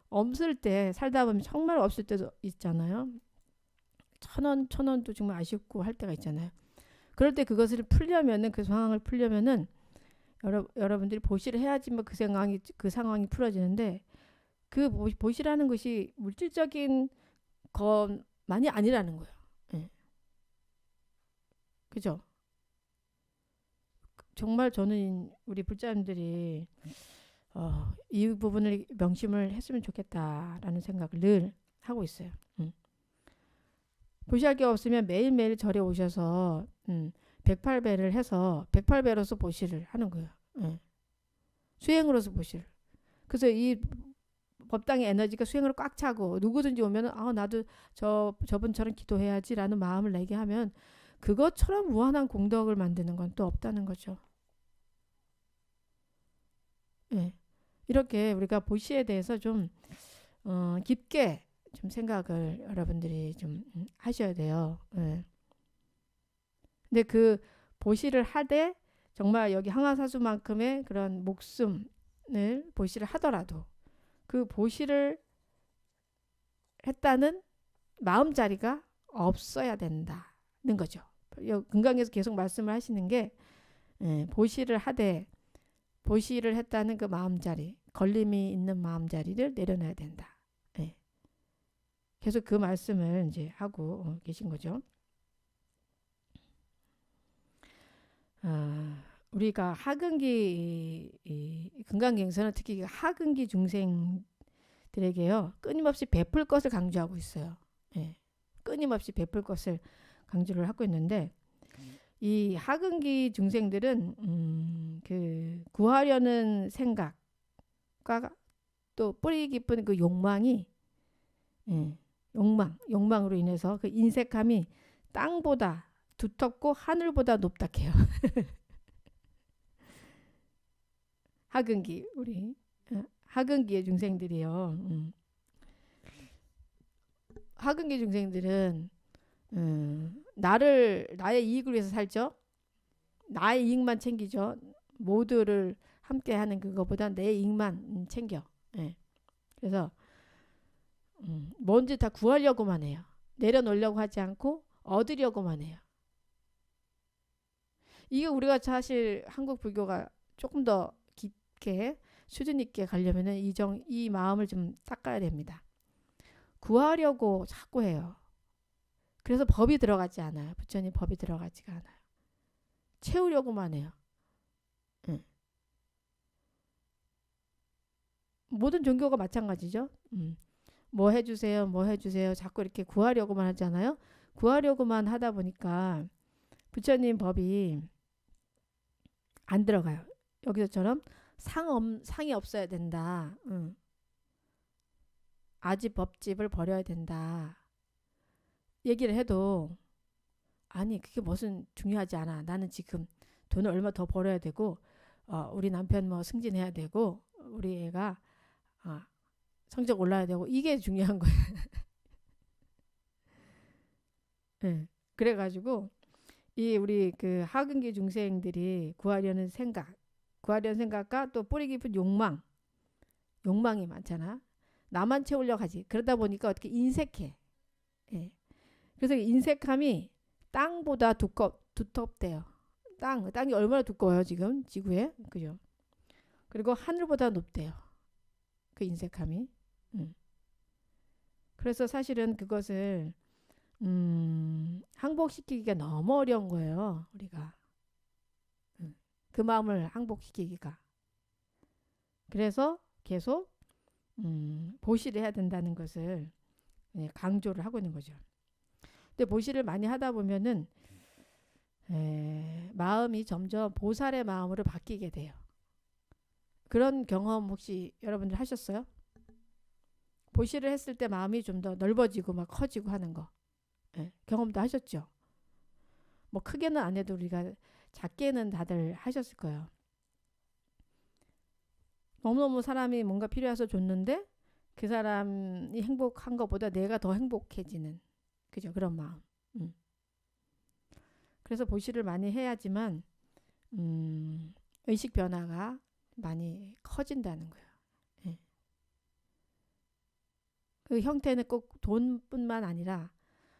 없을 때 살다 보면 정말 없을 때도 있잖아요. 1,000원도 정말 아쉽고 할 때가 있잖아요. 그럴 때 그것을 풀려면은 그 상황을 풀려면은 여러분들이 보시를 해야지만 그 상황이 풀어지는데 그 보시라는 것이 물질적인 것만이 아니라는 거예요. 네. 그죠? 정말 저는 우리 불자님들이 이 부분을 명심을 했으면 좋겠다라는 생각을 늘 하고 있어요. 보시할 게 없으면 매일매일 절에 오셔서 108배를 해서 108배로서 보시를 하는 거예요. 수행으로서 보시를. 그래서 이 법당의 에너지가 수행으로 꽉 차고 누구든지 오면은 나도 저분처럼 기도해야지라는 마음을 내게 하면 그것처럼 무한한 공덕을 만드는 건 또 없다는 거죠. 예. 이렇게 우리가 보시에 대해서 좀 깊게 좀 생각을 여러분들이 좀 하셔야 돼요. 예. 근데 그 보시를 하되 정말 여기 항아사수만큼의 그런 목숨을 보시를 하더라도 그 보시를 했다는 마음자리가 없어야 된다는 거죠. 금강에서 계속 말씀을 하시는 게 보시를 하되 보시를 했다는 그 마음자리, 걸림이 있는 마음자리를 내려놔야 된다. 계속 그 말씀을 이제 하고 계신 거죠. 우리가 하근기 금강경서는 특히 하근기 중생들에게요 끊임없이 베풀 것을 강조하고 있어요. 끊임없이 베풀 것을 강조를 하고 있는데 이 하근기 중생들은 그 구하려는 생각과 또 뿌리 깊은 그 욕망이 욕망으로 인해서 그 인색함이 땅보다 두텁고 하늘보다 높다 해요. 하근기 우리 하근기의 중생들이요. 하근기 중생들은 나의 이익을 위해서 살죠. 나의 이익만 챙기죠. 모두를 함께하는 그거보다 내 이익만 챙겨. 예. 그래서 뭔지 다 구하려고만 해요. 내려놓으려고 하지 않고 얻으려고만 해요. 이게 우리가 사실 한국 불교가 조금 더 깊게 수준 있게 가려면은 이 마음을 좀 닦아야 됩니다. 구하려고 자꾸 해요. 그래서 법이 들어가지 않아요. 부처님 법이 들어가지가 않아요. 채우려고만 해요. 응. 모든 종교가 마찬가지죠. 뭐 해주세요, 뭐 해주세요. 자꾸 이렇게 구하려고만 하잖아요. 구하려고만 하다 보니까 부처님 법이 안 들어가요. 여기서처럼 상이 없어야 된다. 아집 법집을 버려야 된다. 얘기를 해도 아니 그게 무슨 중요하지 않아. 나는 지금 돈을 얼마 더 벌어야 되고 우리 남편 뭐 승진해야 되고 우리 애가 성적 올라야 되고 이게 중요한 거예요. 네. 그래가지고 이 우리 그 하근기 중생들이 구하려는 생각과 또 뿌리 깊은 욕망이 많잖아. 나만 채우려고 하지. 그러다 보니까 어떻게 인색해. 예. 그래서 인색함이 땅보다 두텁대요. 땅이 얼마나 두꺼워요 지금 지구에, 그죠? 그리고 하늘보다 높대요. 그 인색함이. 그래서 사실은 그것을 항복시키기가 너무 어려운 거예요. 우리가 그 마음을 항복시키기가. 그래서 계속 보시를 해야 된다는 것을 강조를 하고 있는 거죠. 근데 보시를 많이 하다 보면은 마음이 점점 보살의 마음으로 바뀌게 돼요. 그런 경험 혹시 여러분들 하셨어요? 보시를 했을 때 마음이 좀 더 넓어지고 막 커지고 하는 거. 경험도 하셨죠? 뭐 크게는 안 해도 우리가 작게는 다들 하셨을 거예요. 너무너무 사람이 뭔가 필요해서 줬는데 그 사람이 행복한 것보다 내가 더 행복해지는, 그죠? 그런 마음. 그래서 보시를 많이 해야지만 의식 변화가 많이 커진다는 거예요. 예. 그 형태는 꼭 돈뿐만 아니라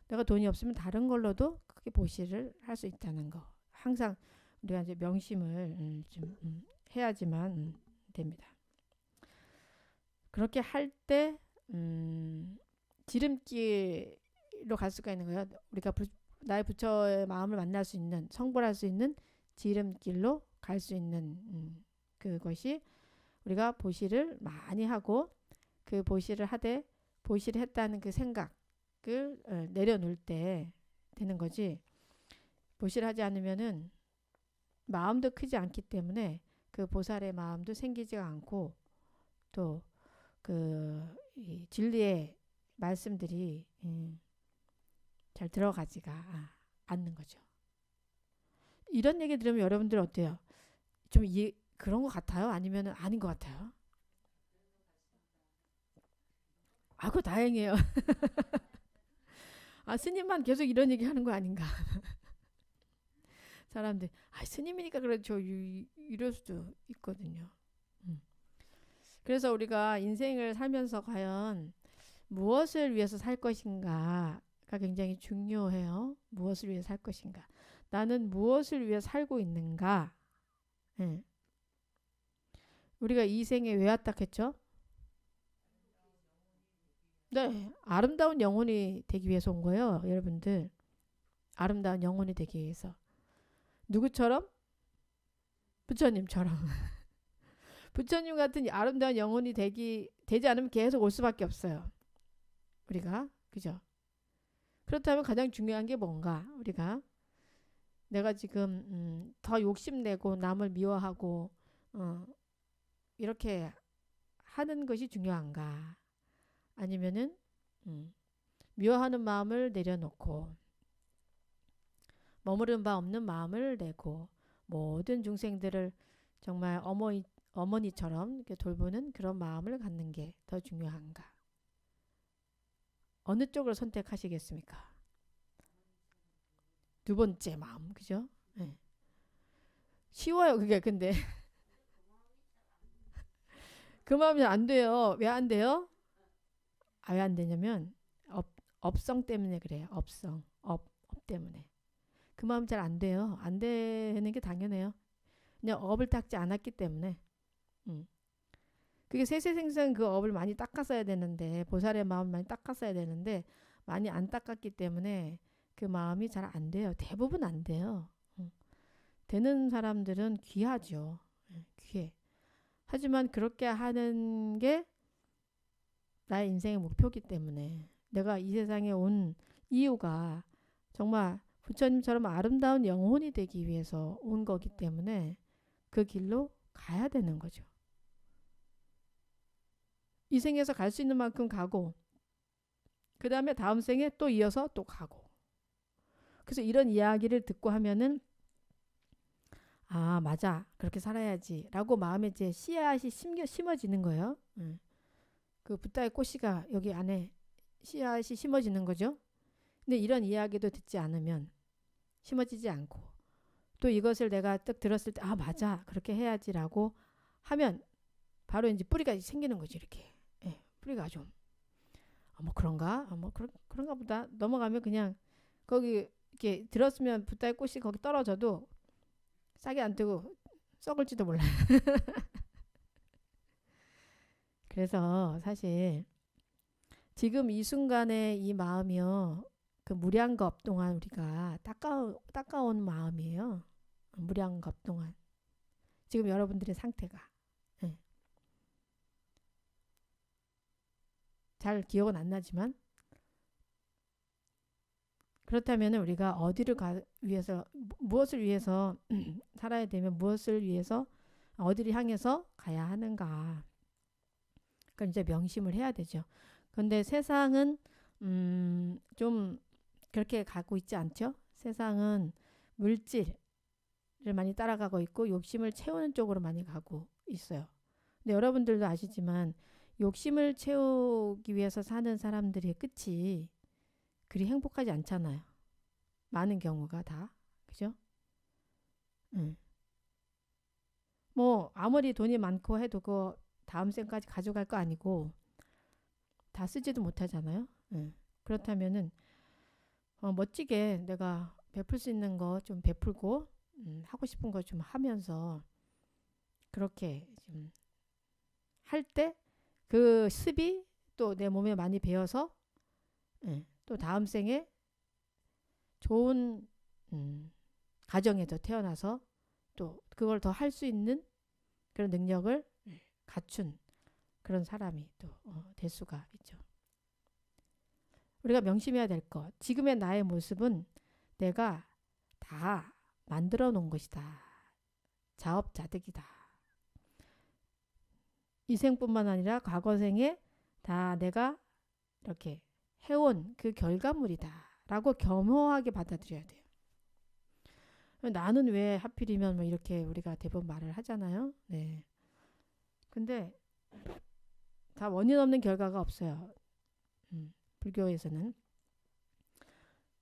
내가 돈이 없으면 다른 걸로도 크게 보시를 할 수 있다는 거. 항상 우리가 이제 명심을 좀 해야지만 됩니다. 그렇게 할 때 지름길로 갈 수가 있는 거예요. 우리가 나의 부처의 마음을 만날 수 있는, 성불할 수 있는 지름길로 갈 수 있는 그것이 우리가 보시를 많이 하고 그 보시를 했다는 그 생각을 내려놓을 때 되는 거지. 보시를 하지 않으면은 마음도 크지 않기 때문에 그 보살의 마음도 생기지가 않고 또 그 진리의 말씀들이 잘 들어가지가 않는 거죠. 이런 얘기 들으면 여러분들 어때요? 좀 그런 것 같아요? 아니면 아닌 것 같아요? 그거 다행이에요. 스님만 계속 이런 얘기 하는 거 아닌가? 사람들, 스님이니까 그렇죠. 이럴 수도 있거든요. 그래서 우리가 인생을 살면서 과연 무엇을 위해서 살 것인가가 굉장히 중요해요. 무엇을 위해 살 것인가? 나는 무엇을 위해 살고 있는가? 우리가 이 생에 왜 왔다 했죠? 네, 아름다운 영혼이 되기 위해서 온 거예요, 여러분들. 아름다운 영혼이 되기 위해서. 누구처럼? 부처님처럼. 부처님 같은 아름다운 영혼이 되지 않으면 계속 올 수밖에 없어요. 우리가, 그죠? 그렇다면 가장 중요한 게 뭔가? 내가 지금 더 욕심내고 남을 미워하고 이렇게 하는 것이 중요한가? 아니면은 미워하는 마음을 내려놓고 머무른 바 없는 마음을 내고 모든 중생들을 정말 어머니처럼 이렇게 돌보는 그런 마음을 갖는 게 더 중요한가? 어느 쪽을 선택하시겠습니까? 두 번째 마음, 그죠? 네. 쉬워요, 그게 근데. 그 마음이 안 돼요. 왜 안 돼요? 왜 안 되냐면 업성 때문에 그래요. 업 때문에. 그 마음 잘 안 돼요. 안 되는 게 당연해요. 그냥 업을 닦지 않았기 때문에. 음. 그게 세세생생 그 업을 많이 닦았어야 되는데 보살의 마음 많이 닦았어야 되는데 많이 안 닦았기 때문에 그 마음이 잘 안 돼요. 대부분 안 돼요. 되는 사람들은 귀하죠. 귀해. 하지만 그렇게 하는 게 나의 인생의 목표이기 때문에 내가 이 세상에 온 이유가 정말 부처님처럼 아름다운 영혼이 되기 위해서 온 거기 때문에 그 길로 가야 되는 거죠. 이 생에서 갈 수 있는 만큼 가고 그 다음에 다음 생에 또 이어서 또 가고. 그래서 이런 이야기를 듣고 하면은 아 맞아 그렇게 살아야지 라고 마음에 이제 씨앗이 심어지는 거예요. 그 붓다의 꽃씨가 여기 안에 씨앗이 심어지는 거죠. 근데 이런 이야기도 듣지 않으면 심어지지 않고 또 이것을 내가 딱 들었을 때 아 맞아 그렇게 해야지라고 하면 바로 이제 뿌리가 생기는 거죠. 이렇게 뿌리가 좀 뭐 그런가 뭐 그런가 보다 넘어가면 그냥 거기 이렇게 들었으면 붓다의 꽃이 거기 떨어져도 싹이 안 뜨고 썩을지도 몰라요. 그래서 사실 지금 이 순간에 이 마음이요. 그 무량겁 동안 우리가 닦아온 마음이에요. 무량겁 동안. 지금 여러분들의 상태가. 네. 잘 기억은 안 나지만 그렇다면 우리가 어디를 위해서 무엇을 위해서 살아야 되면 무엇을 위해서 어디를 향해서 가야 하는가. 그러니까 이제 명심을 해야 되죠. 그런데 세상은 좀 그렇게 가고 있지 않죠? 세상은 물질을 많이 따라가고 있고 욕심을 채우는 쪽으로 많이 가고 있어요. 근데 여러분들도 아시지만 욕심을 채우기 위해서 사는 사람들의 끝이 그리 행복하지 않잖아요. 많은 경우가 다. 그죠? 뭐 아무리 돈이 많고 해도 그 다음 생까지 가져갈 거 아니고 다 쓰지도 못하잖아요. 그렇다면은 멋지게 내가 베풀 수 있는 거 좀 베풀고 하고 싶은 거 좀 하면서 그렇게 좀 할 때 그 습이 또 내 몸에 많이 배어서 또 다음 생에 좋은 가정에서 태어나서 또 그걸 더 할 수 있는 그런 능력을 갖춘 그런 사람이 또 될 수가 있죠. 우리가 명심해야 될 것. 지금의 나의 모습은 내가 다 만들어 놓은 것이다. 자업자득이다. 이 생뿐만 아니라 과거 생에 다 내가 이렇게 해온 그 결과물이다. 라고 겸허하게 받아들여야 돼요. 나는 왜 하필이면 뭐 이렇게 우리가 대부분 말을 하잖아요. 네. 근데 다 원인 없는 결과가 없어요. 불교에서는.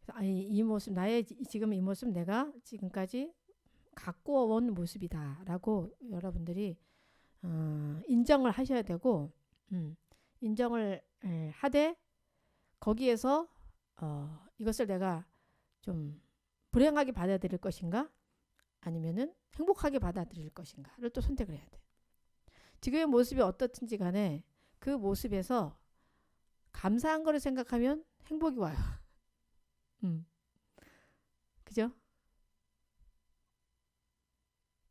아니, 이 모습, 나의 지금 이 모습 내가 지금까지 갖고 온 모습이다. 라고 여러분들이 인정을 하셔야 되고, 인정을 하되, 거기에서 이것을 내가 좀 불행하게 받아들일 것인가? 아니면은 행복하게 받아들일 것인가를 또 선택을 해야 돼. 지금의 모습이 어떻든지 간에 그 모습에서 감사한 거를 생각하면 행복이 와요. 그죠?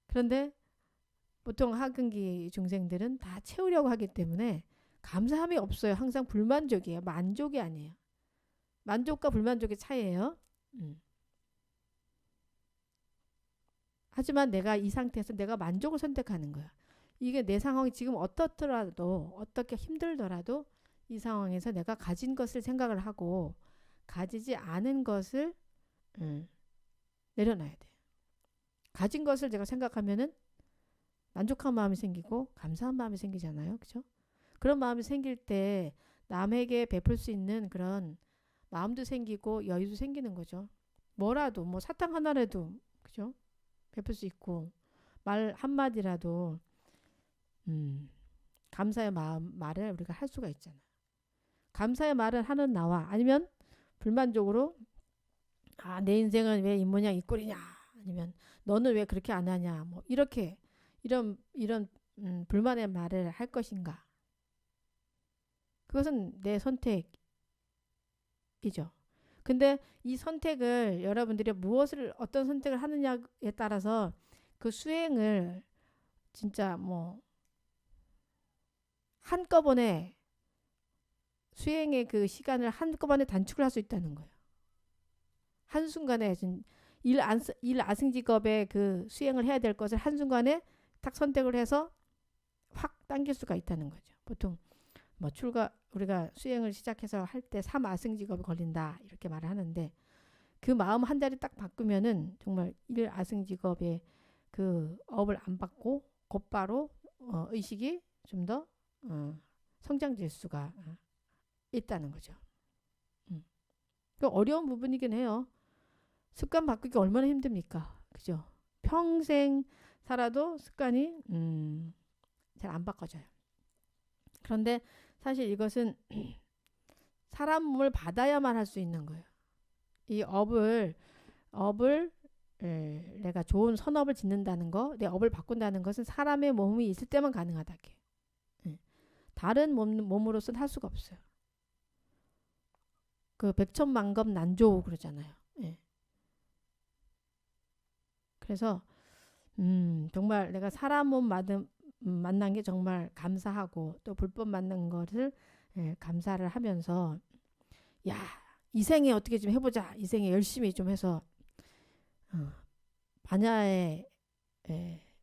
그런데 보통 하근기 중생들은 다 채우려고 하기 때문에 감사함이 없어요. 항상 불만족이에요. 만족이 아니에요. 만족과 불만족의 차이예요. 하지만 내가 이 상태에서 내가 만족을 선택하는 거야. 이게 내 상황이 지금 어떻더라도 어떻게 힘들더라도 이 상황에서 내가 가진 것을 생각을 하고 가지지 않은 것을 내려놔야 돼. 가진 것을 제가 생각하면은 만족한 마음이 생기고 감사한 마음이 생기잖아요. 그죠? 그런 마음이 생길 때 남에게 베풀 수 있는 그런 마음도 생기고 여유도 생기는 거죠. 뭐라도 뭐 사탕 하나라도 그죠? 베풀 수 있고 말 한마디라도 감사의 말을 우리가 할 수가 있잖아. 감사의 말을 하는 나와 아니면 불만족으로 내 인생은 왜 이 모양 이 꼴이냐 아니면 너는 왜 그렇게 안 하냐 뭐 이렇게 이런 불만의 말을 할 것인가. 그것은 내 선택이죠. 근데 이 선택을 여러분들이 어떤 선택을 하느냐에 따라서 그 수행을 진짜 뭐 한꺼번에 수행의 그 시간을 한꺼번에 단축을 할 수 있다는 거예요. 한순간에 일 아승직업의 그 수행을 해야 될 것을 한순간에 딱 선택을 해서 확 당길 수가 있다는 거죠. 보통 뭐 우리가 수행을 시작해서 할 때 3아승직업이 걸린다 이렇게 말을 하는데 그 마음 한 자리 딱 바꾸면은 정말 1아승직업의 그 업을 안 받고 곧바로 의식이 좀 더 성장될 수가 있다는 거죠. 그 어려운 부분이긴 해요. 습관 바꾸기 얼마나 힘듭니까? 그죠? 평생 살아도 습관이 잘 안 바꿔져요. 그런데 사실 이것은 사람 몸을 받아야만 할 수 있는 거예요. 이 업을 내가 좋은 선업을 짓는다는 거, 내 업을 바꾼다는 것은 사람의 몸이 있을 때만 가능하다. 다른 몸으로서는 할 수가 없어요. 그 백천만금 난조 그러잖아요. 예. 그래서 정말 내가 사람 몸 만난 게 정말 감사하고 또 불법 만난 것을 감사를 하면서 야, 이 생에 어떻게 좀 해보자. 이 생에 열심히 좀 해서 반야의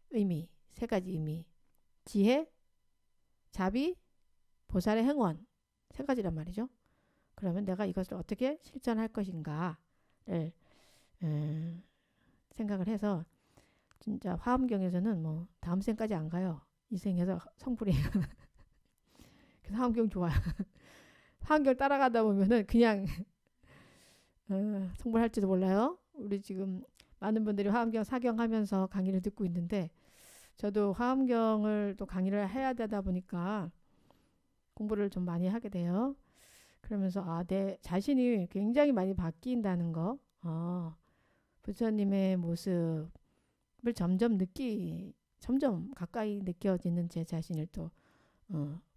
의미, 세 가지 의미, 지혜, 자비, 보살의 행원, 세 가지란 말이죠. 그러면 내가 이것을 어떻게 실천할 것인가를 생각을 해서 진짜 화엄경에서는 뭐 다음 생까지 안 가요. 이 생에서 성불이에요. 그래서 화엄경 좋아요. 화엄경 따라가다 보면은 그냥 성불할지도 몰라요. 우리 지금 많은 분들이 화엄경 사경하면서 강의를 듣고 있는데 저도 화엄경을 또 강의를 해야 되다 보니까 공부를 좀 많이 하게 돼요. 그러면서 내 자신이 굉장히 많이 바뀐다는 거, 부처님의 모습을 점점 가까이 느껴지는 제 자신을 또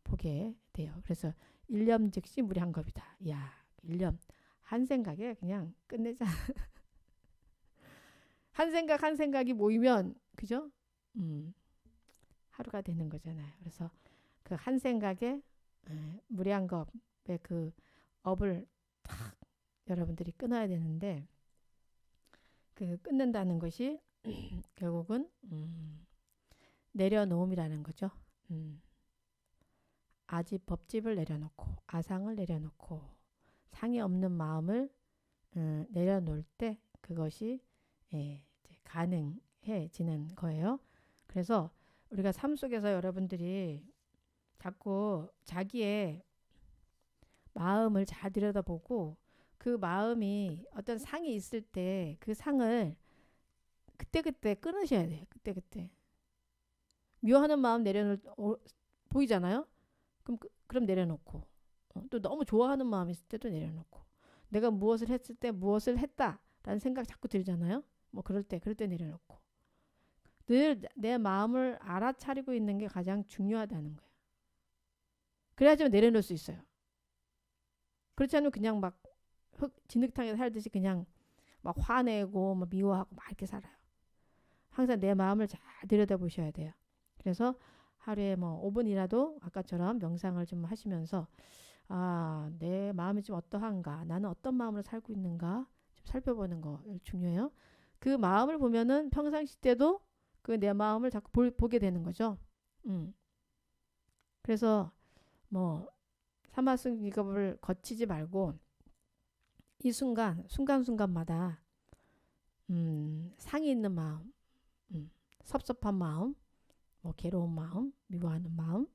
보게 돼요. 그래서 일념 즉시 무량겁이다. 이야, 일념 한 생각에 그냥 끝내자. 한 생각이 모이면 그죠? 하루가 되는 거잖아요. 그래서 그 한 생각에 무량겁의 그 업을 탁 여러분들이 끊어야 되는데 그 끊는다는 것이 결국은 내려놓음이라는 거죠. 아집 법집을 내려놓고 아상을 내려놓고 상이 없는 마음을 내려놓을 때 그것이 이제 가능해지는 거예요. 그래서 우리가 삶 속에서 여러분들이 자꾸 자기의 마음을 잘 들여다보고 그 마음이 어떤 상이 있을 때 그 상을 그때그때 끊으셔야 돼요. 그때그때. 미워하는 마음 보이잖아요. 그럼 내려놓고 또 너무 좋아하는 마음이 있을 때도 내려놓고 내가 무엇을 했을 때 무엇을 했다라는 생각 자꾸 들잖아요. 뭐 그럴 때 내려놓고 늘 내 마음을 알아차리고 있는 게 가장 중요하다는 거예요. 그래야지만 내려놓을 수 있어요. 그렇지 않으면 그냥 막 진흙탕에 살듯이 그냥 막 화내고 막 미워하고 막 이렇게 살아요. 항상 내 마음을 잘 들여다보셔야 돼요. 그래서 하루에 뭐 5분이라도 아까처럼 명상을 좀 하시면서 내 마음이 좀 어떠한가, 나는 어떤 마음으로 살고 있는가 좀 살펴보는 거 중요해요. 그 마음을 보면은 평상시 때도 그 내 마음을 자꾸 보게 되는 거죠. 그래서 뭐 사마승기급을 거치지 말고 이 순간마다 상이 있는 마음, 섭섭한 마음, 뭐 괴로운 마음, 미워하는 마음,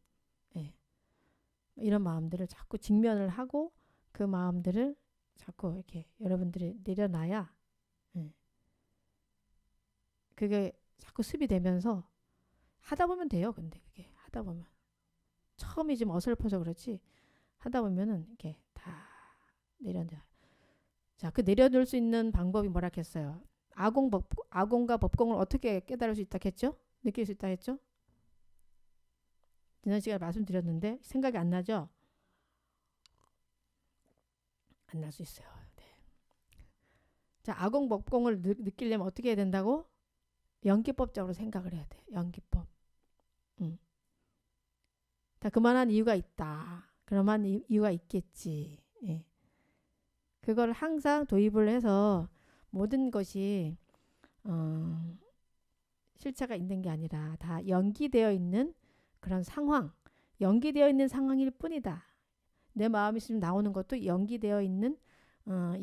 이런 마음들을 자꾸 직면을 하고 그 마음들을 자꾸 이렇게 여러분들이 내려놔야 그게 자꾸 습이 되면서 하다 보면 돼요. 근데 그게 하다 보면 처음이 좀 어설퍼서 그렇지 하다 보면은 이렇게 다 내려놔. 자, 그 내려놓을 수 있는 방법이 뭐라 했어요? 아공과 법공을 어떻게 깨달을 수 있다 했죠? 느낄 수 있다 했죠? 지난 시간에 말씀드렸는데 생각이 안 나죠? 안 날 수 있어요. 네. 자, 아공 법공을 느끼려면 어떻게 해야 된다고? 연기법적으로 생각을 해야 돼. 연기법. 자, 그만한 이유가 있다. 그만한 이유가 있겠지. 예. 그걸 항상 도입을 해서 모든 것이 실체가 있는 게 아니라 다 연기되어 있는 그런 상황, 연기되어 있는 상황일 뿐이다. 내 마음이 지금 나오는 것도 연기되어 있는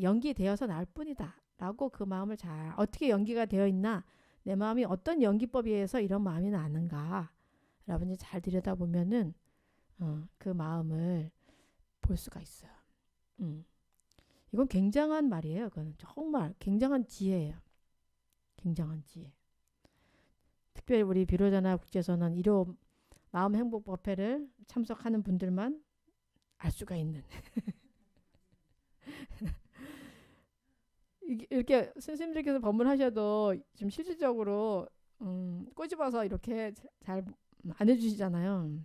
연기되어서 날 뿐이다. 라고 그 마음을 잘 어떻게 연기가 되어 있나, 내 마음이 어떤 연기법에 의해서 이런 마음이 나는가, 여러분이 잘 들여다보면은 그 마음을 볼 수가 있어요. 이건 굉장한 말이에요. 그건 정말 굉장한 지혜예요. 굉장한 지혜. 특별히 우리 비로자나 국제선언 1호 마음행복법회를 참석하는 분들만 알 수가 있는 이렇게 선생님들께서 법문하셔도 좀 실질적으로 꼬집어서 이렇게 잘 안 해주시잖아요.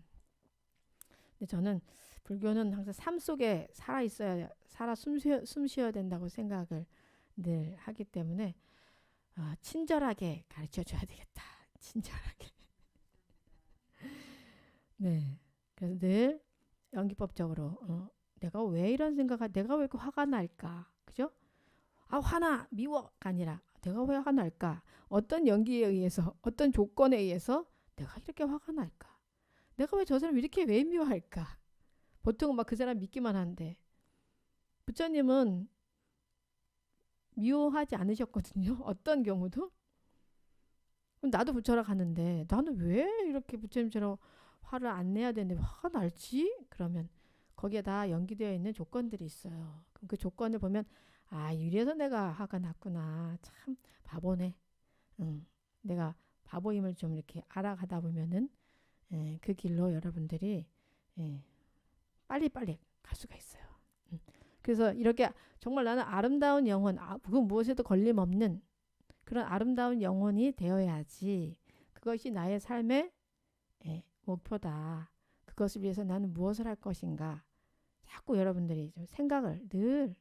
근데 저는 불교는 항상 삶 속에 살아 있어야, 숨 쉬어야 된다고 생각을 늘 하기 때문에 친절하게 가르쳐 줘야 되겠다. 친절하게. 네. 그래서 늘 연기법적으로 내가 왜 이런 내가 왜 이렇게 화가 날까? 그죠? 화나, 미워가 아니라 내가 왜 화가 날까? 어떤 연기에 의해서, 어떤 조건에 의해서 내가 이렇게 화가 날까? 내가 왜 저 사람 이렇게 왜 미워할까? 보통은 막 그 사람 믿기만 한데 부처님은 미워하지 않으셨거든요. 어떤 경우도. 나도 부처라 가는데 나는 왜 이렇게 부처님처럼 화를 안 내야 되는데 화가 날지? 그러면 거기에 다 연기되어 있는 조건들이 있어요. 그럼 그 조건을 보면 이래서 내가 화가 났구나. 참 바보네. 내가 바보임을 좀 이렇게 알아가다 보면은 그 길로 여러분들이 빨리빨리 갈 수가 있어요. 그래서 이렇게 정말 나는 아름다운 영혼, 그 무엇에도 걸림없는 그런 아름다운 영혼이 되어야지. 그것이 나의 삶의 목표다. 그것을 위해서 나는 무엇을 할 것인가. 자꾸 여러분들이 좀 생각을 늘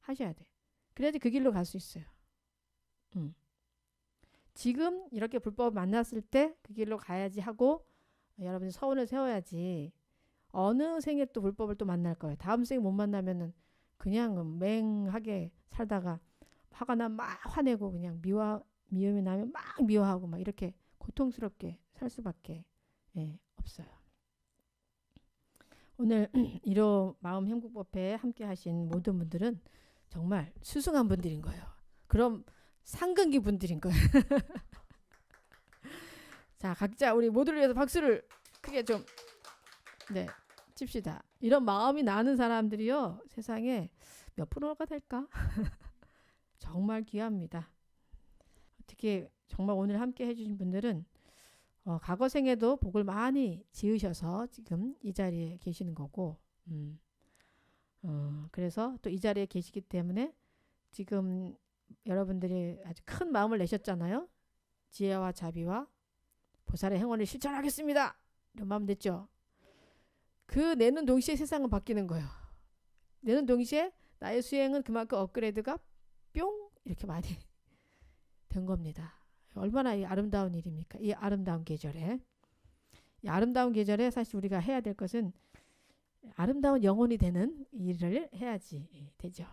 하셔야 돼. 그래야지 그 길로 갈 수 있어요. 지금 이렇게 불법을 만났을 때 그 길로 가야지 하고 여러분이 서운을 세워야지. 어느 생에 또 불법을 또 만날 거예요. 다음 생에 못 만나면은 그냥 맹하게 살다가 화가 나면 막 화내고 그냥 미움이 나면 막 미워하고 막 이렇게 고통스럽게 살 수밖에 없어요. 오늘 1호 마음 행복법회에 함께 하신 모든 분들은 정말 수승한 분들인 거예요. 그럼 상근기 분들인 거예요. 자, 각자 우리 모두를 위해서 박수를 크게 좀 칩시다. 이런 마음이 나는 사람들이요, 세상에 몇 프로가 될까? 정말 귀합니다. 특히 정말 오늘 함께 해주신 분들은 과거 생에도 복을 많이 지으셔서 지금 이 자리에 계시는 거고, 그래서 또 이 자리에 계시기 때문에 지금 여러분들이 아주 큰 마음을 내셨잖아요. 지혜와 자비와 보살의 행원을 실천하겠습니다. 이런 마음 냈죠. 그 내는 동시에 세상은 바뀌는 거예요. 내는 동시에 나의 수행은 그만큼 업그레이드가 뿅 이렇게 많이 된 겁니다. 얼마나 이 아름다운 일입니까? 이 아름다운 계절에. 이 아름다운 계절에 사실 우리가 해야 될 것은 아름다운 영혼이 되는 일을 해야지 되죠.